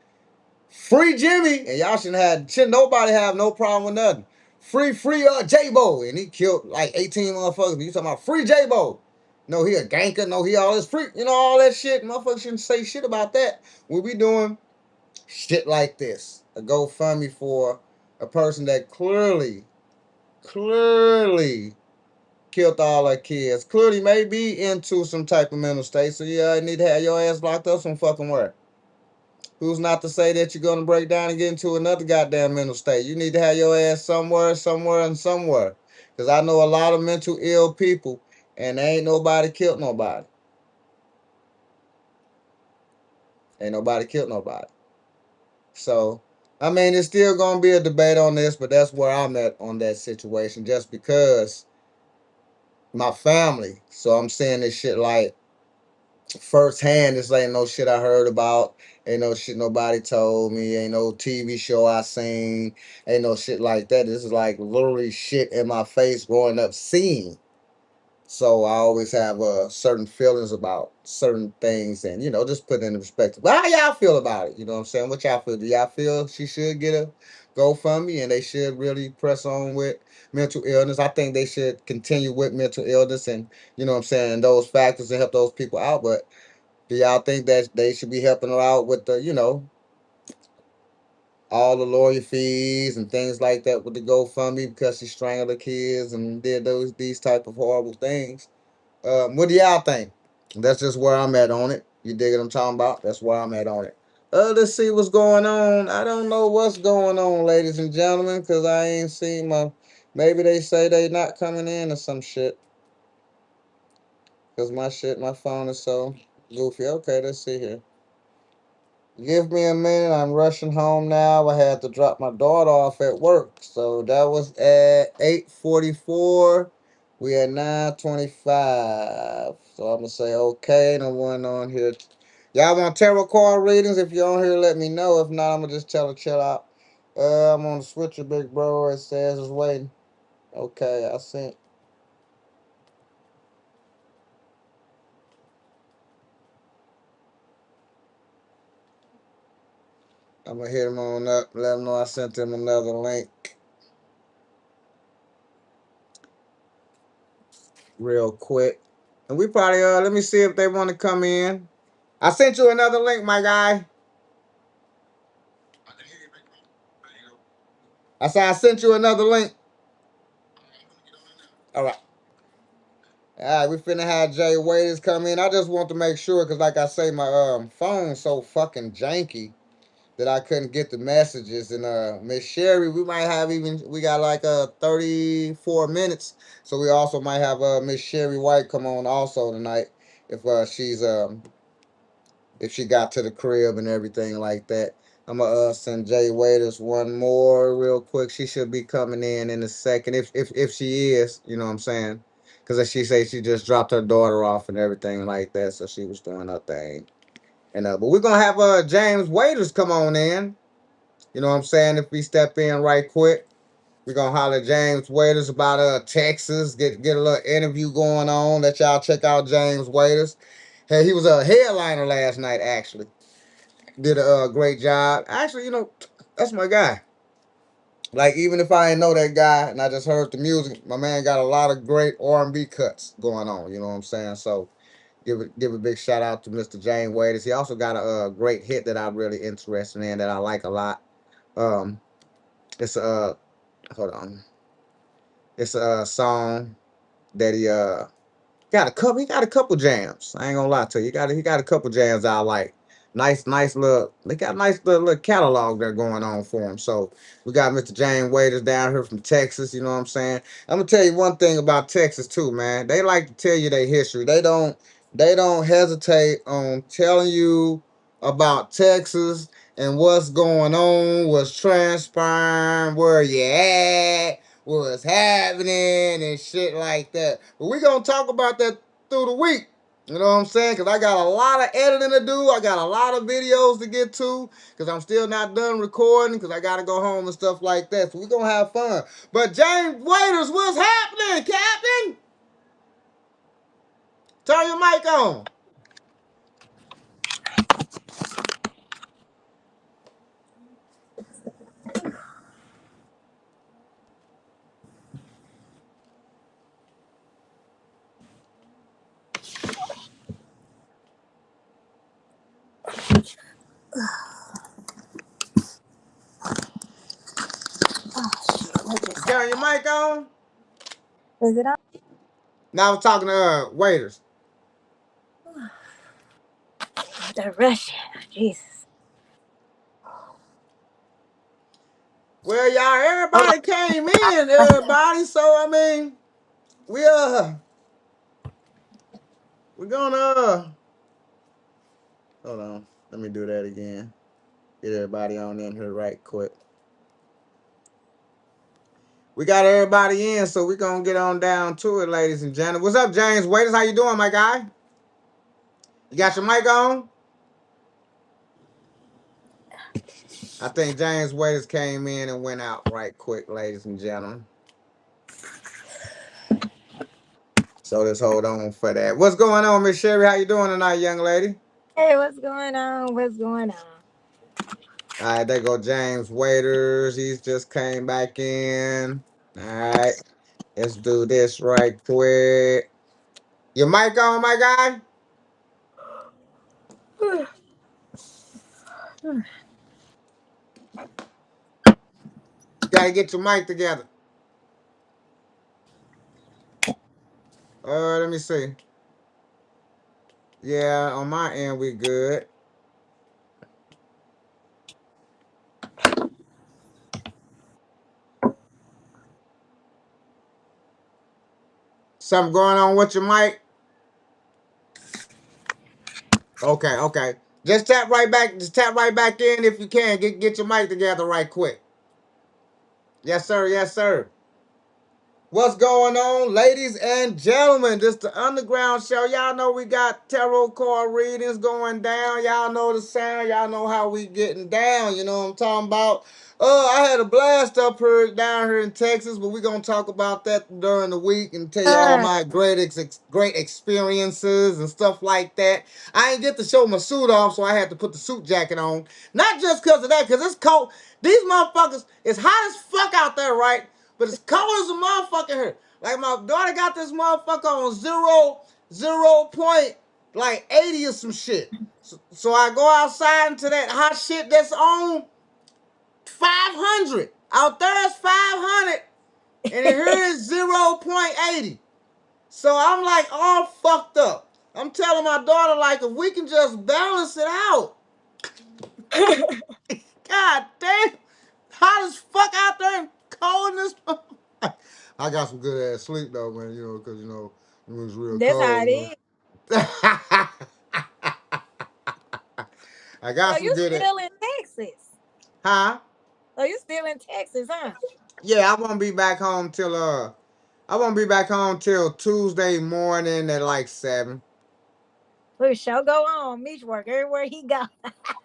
Speaker 1: free Jimmy, and y'all shouldn't nobody have no problem with nothing. Free J-Bo, and he killed like 18 motherfuckers. But you talking about free J-Bo? No, he a ganker. No, he all this free. You know all that shit. Motherfuckers shouldn't say shit about that. We be doing shit like this. A GoFundMe for a person that clearly killed all her kids. Clearly may be into some type of mental state. So yeah, you need to have your ass locked up some fucking where. Who's not to say that you're gonna break down and get into another goddamn mental state? You need to have your ass somewhere, and somewhere. Cause I know a lot of mental ill people, and ain't nobody killed nobody. Ain't nobody killed nobody. So, I mean, it's still gonna be a debate on this, but that's where I'm at on that situation. Just because my family, so I'm saying this shit like firsthand. This ain't no shit I heard about. Ain't no shit nobody told me. Ain't no TV show I seen. Ain't no shit like that. This is like literally shit in my face growing up seeing. So I always have certain feelings about certain things, and just put it in perspective. But how y'all feel about it? You know what I'm saying? What y'all feel? Do y'all feel she should get a GoFundMe and they should really press on with mental illness? I think they should continue with mental illness and what I'm saying, those factors and help those people out. But do y'all think that they should be helping her out with the all the lawyer fees and things like that with the GoFundMe because she strangled the kids and did these type of horrible things? What do y'all think? That's just where I'm at on it. You dig what I'm talking about? That's where I'm at on it. Let's see what's going on. I don't know what's going on, ladies and gentlemen, because I ain't seen maybe they say they not coming in or some shit. Because my phone is so goofy. Okay, let's see here. Give me a minute. I'm rushing home now. I had to drop my daughter off at work. So that was at 8:44. We at 9:25. So I'm going to say, okay, no one on here. Y'all want tarot card readings? If you're on here, let me know. If not, I'm going to just tell her chill out. I'm on the switcher, big bro. It says it's waiting. Okay, I sent. I'm going to hit him on up. Let him know I sent him another link. Real quick. And we probably let me see if they want to come in. I sent you another link, my guy. I said I sent you another link. All right. All right, we finna have Jay Waiters come in. I just want to make sure, because like I say, my phone's so fucking janky that I couldn't get the messages. And Miss Sherry, we got like 34 minutes. So we also might have Miss Sherry White come on also tonight if she got to the crib and everything like that. I'm gonna send Jay Waiters one more real quick. She should be coming in a second if she is, you know what I'm saying? Because she say she just dropped her daughter off and everything like that, so she was doing her thing. And but we're gonna have James Waiters come on in. You know what I'm saying? If we step in right quick. We're gonna holler at James Waiters about Texas. Get a little interview going on. Let y'all check out James Waiters. Hey, he was a headliner last night. Actually, did a great job. Actually, that's my guy. Like even if I didn't know that guy and I just heard the music, my man got a lot of great R&B cuts going on. You know what I'm saying? So give a big shout out to Mr. James Waiters. He also got a great hit that I'm really interested in that I like a lot. Um, it's hold on. It's a song that he got a couple jams. I ain't gonna lie to you. He got a couple jams I like. Nice little they got a nice little catalog there going on for him. So we got Mr. James Waiters down here from Texas, you know what I'm saying? I'm gonna tell you one thing about Texas too, man. They like to tell you their history. They don't hesitate on telling you about Texas and what's going on, what's transpiring, where you at, what's happening and shit like that. But we gonna talk about that through the week. You know what I'm saying? Because I got a lot of editing to do. I got a lot of videos to get to because I'm still not done recording because I got to go home and stuff like that. So we going to have fun. But James Waiters, what's happening, Captain? Turn your mic on. Turn your mic on.
Speaker 21: Is it on?
Speaker 1: Now I'm talking to Waiters.
Speaker 21: The Russian. Jesus.
Speaker 1: Well, y'all, everybody came in, everybody. So, I mean, we're gonna, hold on. Let me do that again. Get everybody on in here right quick. We got everybody in, so we're gonna get on down to it, ladies and gentlemen. What's up, James Waiters? How you doing, my guy? You got your mic on? I think James Waiters came in and went out right quick, ladies and gentlemen. So let's hold on for that. What's going on, Miss Sherry? How you doing tonight, young lady?
Speaker 21: Hey, what's going on? What's going on?
Speaker 1: All right, there go James Waiters. He's just came back in. All right, let's do this right quick. Your mic on, my guy? Gotta get your mic together. Let me see. Yeah, on my end, we good. Something going on with your mic? Okay. Just tap right back. Just tap right back in if you can. Get your mic together right quick. Yes, sir. Yes, sir. What's going on, ladies and gentlemen? This the Underground Show. Y'all know we got tarot card readings going down. Y'all know the sound. Y'all know how we getting down. You know what I'm talking about? I had a blast up here down here in Texas, but we're gonna talk about that during the week and tell you all my great experiences and stuff like that. I ain't get to show my suit off, so I had to put the suit jacket on. Not just because of that, because it's cold. These motherfuckers, it's hot as fuck out there, right? But it's cold as a motherfucker here. Like my daughter got this motherfucker on zero point like 80 or some shit. So I go outside into that hot shit that's on 500. Out there it's 500 and in here is 0.80. So I'm like all fucked up. I'm telling my daughter like if we can just balance it out. God damn. Hot as fuck out there and cold in this. I got some good ass sleep though, man, because it was real
Speaker 21: That's how
Speaker 1: cold,
Speaker 21: it is.
Speaker 1: I got
Speaker 21: So
Speaker 1: some
Speaker 21: you
Speaker 1: good
Speaker 21: still in Texas?
Speaker 1: Huh?
Speaker 21: So you still in Texas, huh?
Speaker 1: Yeah, I won't be back home till Tuesday morning at like 7.
Speaker 21: We shall go on. Meech work everywhere he go.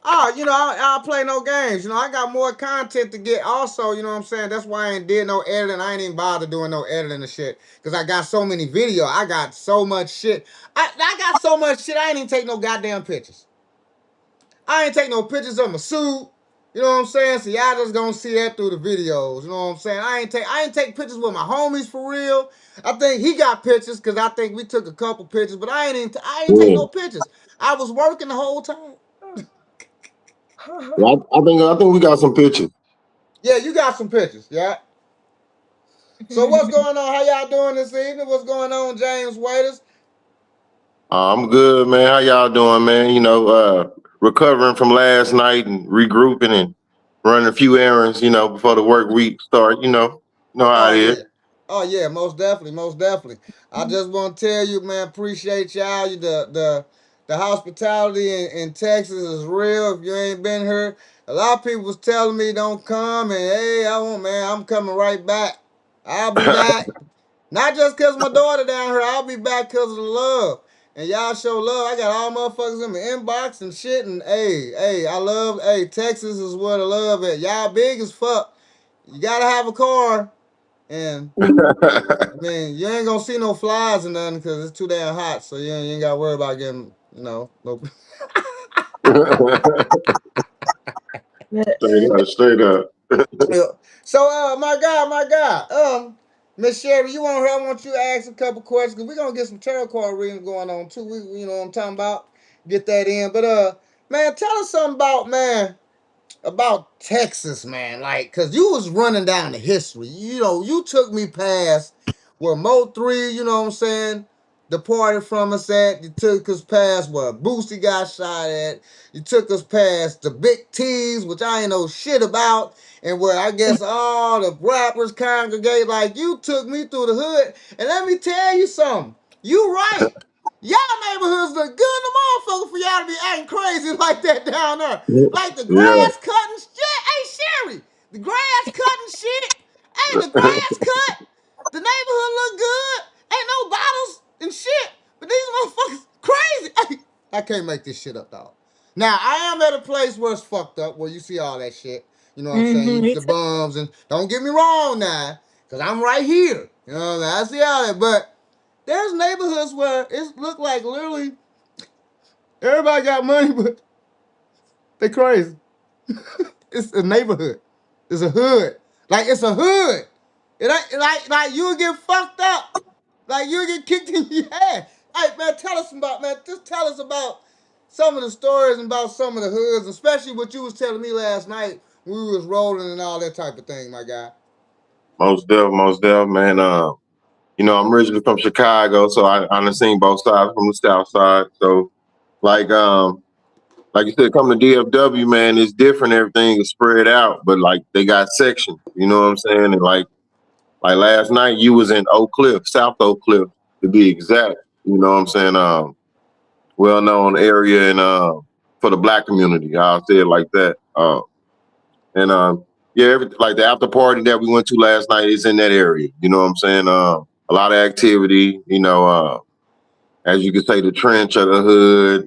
Speaker 1: Oh, I'll play no games. I got more content to get also, you know what I'm saying? That's why I ain't did no editing. I ain't even bothered doing no editing and shit. Because I got so many video. I got so much shit. I got so much shit, I ain't even take no goddamn pictures. I ain't take no pictures of my suit. You know what I'm saying? So y'all just gonna see that through the videos. You know what I'm saying? I ain't take pictures with my homies for real. I think he got pictures because I think we took a couple pictures, but I ain't take no pictures. I was working the whole time.
Speaker 6: Yeah, I think we got some pictures.
Speaker 1: Yeah, you got some pictures. Yeah. So what's going on? How y'all doing this evening? What's going on, James Waiters?
Speaker 6: I'm good, man. How y'all doing, man? Recovering from last night and regrouping and running a few errands, before the work week start. Know how
Speaker 1: Oh
Speaker 6: it
Speaker 1: yeah.
Speaker 6: is.
Speaker 1: Oh yeah, most definitely, most definitely. I just want to tell you, man, appreciate y'all. The hospitality in Texas is real. If you ain't been here, a lot of people was telling me don't come, and hey, I'm coming right back. I'll be back. Not just cause my daughter down here, I'll be back cause of the love. And y'all show love. I got all motherfuckers in my inbox and shit. And Texas is where the love at. Y'all big as fuck. You gotta have a car. And I mean, you ain't gonna see no flies or nothing because it's too damn hot. So you ain't gotta worry about getting, no.
Speaker 6: Straight up.
Speaker 1: Yeah. So, my God, Miss Sherry, you want her? I want you to ask a couple questions because we're gonna get some tarot card readings going on too. You know what I'm talking about? Get that in. But man, tell us something about Texas, man. Like, cause you was running down the history. You took me past where Mo 3, you know what I'm saying, departed from us at. You took us past where Boosie got shot at. You took us past the Big T's, which I ain't know shit about, and where I guess all the rappers congregate. Like, you took me through the hood. And let me tell you something. You right. Y'all neighborhoods look good in the motherfucker for y'all to be acting crazy like that down there. Like the
Speaker 6: Yeah.
Speaker 1: grass cutting shit. Hey, Sherry, the grass cutting shit. Hey, the grass cut. The neighborhood look good. Ain't no bottles and shit. But these motherfuckers crazy. Hey, I can't make this shit up, dog. Now, I am at a place where it's fucked up, where you see all that shit. You know what I'm saying? The bums, and don't get me wrong now, because I'm right here. You know what I mean? I see all that, but there's neighborhoods where it look like literally everybody got money, but they crazy. It's a neighborhood. It's a hood. Like it's a hood. It ain't like you'll get fucked up. Like you'll get kicked in your head. Hey man, just tell us about some of the stories about some of the hoods, especially what you was telling me last night when we was rolling and all that type of thing, my guy.
Speaker 6: Most deaf, man. I'm originally from Chicago, so I done seen both sides from the South side. So, like you said, coming to DFW, man, it's different. Everything is spread out, but like they got sections. You know what I'm saying? And like last night, you was in Oak Cliff, South Oak Cliff, to be exact. You know what I'm saying? Well known area and for the Black community. I'll say it like that. And yeah, like the after party that we went to last night is in that area. You know what I'm saying? A lot of activity. As you could say, the trench of the hood.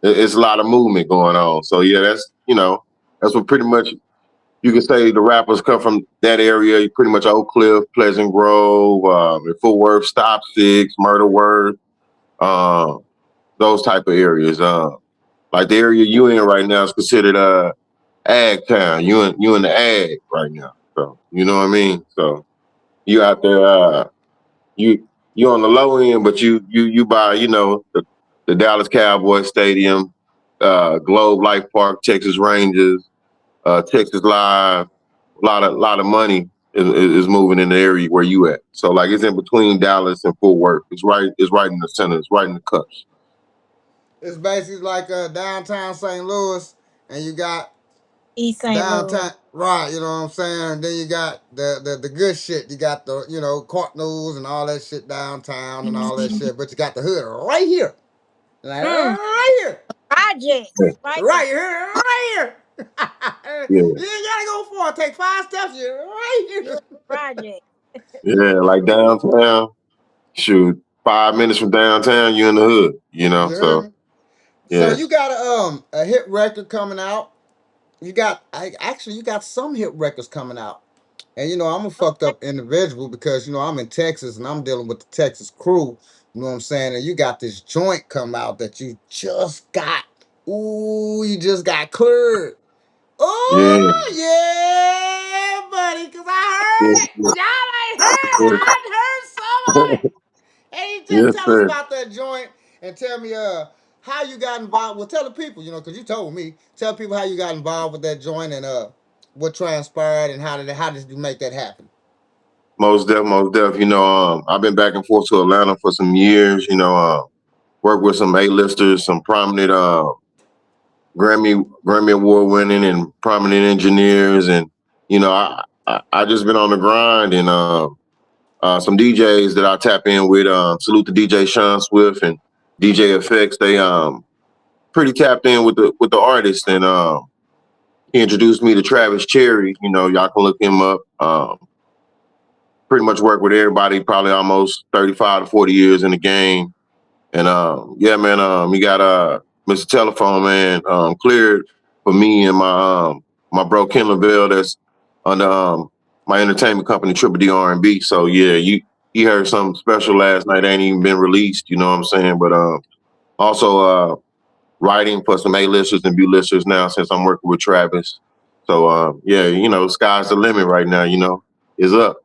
Speaker 6: It's a lot of movement going on. So yeah, that's what pretty much you could say the rappers come from that area. Pretty much Oak Cliff, Pleasant Grove, Fort Worth, Stop Six, Myrtle Worth, those type of areas. Like the area you in right now is considered ag town. You in the ag right now. So you know what I mean? So you out there, you on the low end, but you buy, the Dallas Cowboys Stadium, Globe Life Park, Texas Rangers, Texas Live. A lot of money is moving in the area where you at. So like it's in between Dallas and Fort Worth. It's right in the center. It's right in the cups.
Speaker 1: It's basically like downtown St. Louis, and you got
Speaker 21: East St. Louis.
Speaker 1: downtown, right? You know what I'm saying? And then you got the good shit. You got the Cardinals and all that shit downtown and all that shit. But you got the hood right here, like right here,
Speaker 21: Project.
Speaker 1: right here, right here.
Speaker 6: Yeah,
Speaker 1: You ain't gotta go far. Take 5 steps. You're right here.
Speaker 21: Project.
Speaker 6: yeah, like downtown. Shoot, 5 minutes from downtown, you in the hood.
Speaker 1: You heard
Speaker 6: So
Speaker 1: me? So
Speaker 6: Yeah.
Speaker 1: you got a hit record coming out. You got some hit records coming out. And I'm a fucked up individual because I'm in Texas and I'm dealing with the Texas crew. You know what I'm saying? And you got this joint come out that you just got. Ooh, you just got cleared.
Speaker 6: Yeah.
Speaker 1: Oh yeah, buddy, cause I heard
Speaker 6: Yes,
Speaker 1: it. Y'all ain't heard. I done heard some of it. Hey, just
Speaker 6: yes,
Speaker 1: tell us
Speaker 6: sir.
Speaker 1: about that joint and tell me how you got involved. Well, tell the people, cause you told me. Tell people how you got involved with that joint and what transpired and how did you make that happen.
Speaker 6: Most def, most def. I've been back and forth to Atlanta for some years. Worked with some A-listers, some prominent Grammy award winning and prominent engineers, and I just been on the grind and some DJs that I tap in with. Salute to DJ Sean Swift and DJ Effects. They pretty tapped in with the artist, and he introduced me to Travis Cherry. Y'all can look him up. Pretty much work with everybody, probably almost 35 to 40 years in the game. And yeah, man, you got Mr. Telephone Man cleared for me and my bro Ken Lavelle that's under my entertainment company Triple D R&B. So yeah, he heard something special last night, ain't even been released, you know what I'm saying? But also writing for some A-listers and B-listers now since I'm working with Travis. So yeah, sky's the limit right now, is up.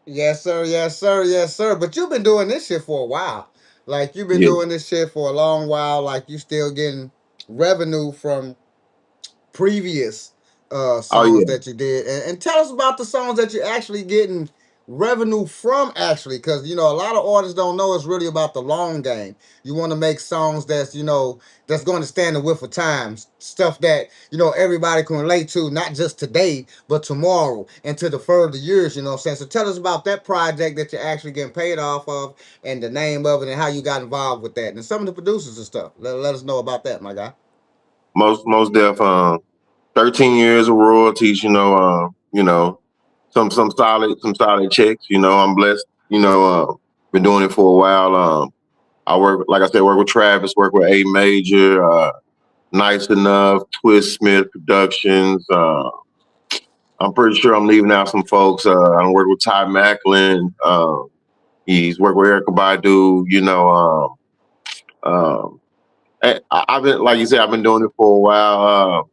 Speaker 1: Yes, sir. Yes, sir. Yes, sir. But you've been doing this shit for a while. Like you've been
Speaker 6: Yeah.
Speaker 1: doing this shit for a long while. Like you still getting revenue from previous
Speaker 6: Oh
Speaker 1: songs
Speaker 6: yeah.
Speaker 1: that you did, and tell us about the songs that you're actually getting revenue from actually, because a lot of artists don't know it's really about the long game. You want to make songs that's going to stand the width of time, stuff that everybody can relate to, not just today but tomorrow and to the further years. You know what I'm saying? So tell us about that project that you're actually getting paid off of and the name of it and how you got involved with that and some of the producers and stuff. Let us know about that, my guy.
Speaker 6: Most def. 13 years of royalties, some solid checks. I'm blessed. Been doing it for a while. I work, like I said, work with Travis, work with A Major, Nice Enough, Twist Smith Productions. I'm pretty sure I'm leaving out some folks. I work with Ty Macklin. He's worked with Erica Badu. I've been, like you said, I've been doing it for a while.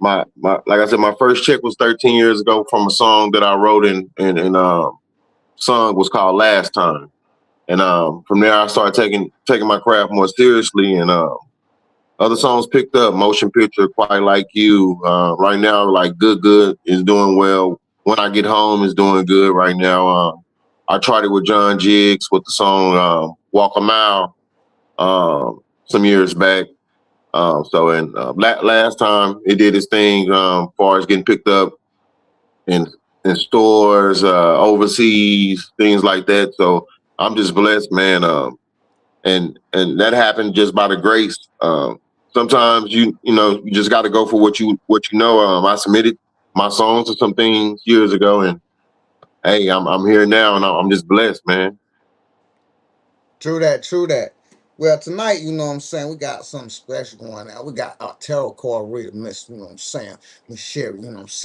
Speaker 6: My like I said, my first check was 13 years ago from a song that I wrote and song was called Last Time. And from there I started taking my craft more seriously, and other songs picked up. Motion Picture, Quite Like You. Right now, like Good is doing well. When I Get Home is doing good right now. I tried it with John Jiggs with the song Walk a Mile some years back. Last time it did its thing as far as getting picked up in stores, overseas, things like that. So I'm just blessed, man. And that happened just by the grace. Sometimes you just got to go for what you know. I submitted my songs to some things years ago, and hey, I'm here now, and I'm just blessed, man.
Speaker 1: True that, true that. Well, tonight, you know what I'm saying, we got something special going on. We got our tarot card reader, Miss, you know what I'm saying, Miss Sherry, you know what I'm saying.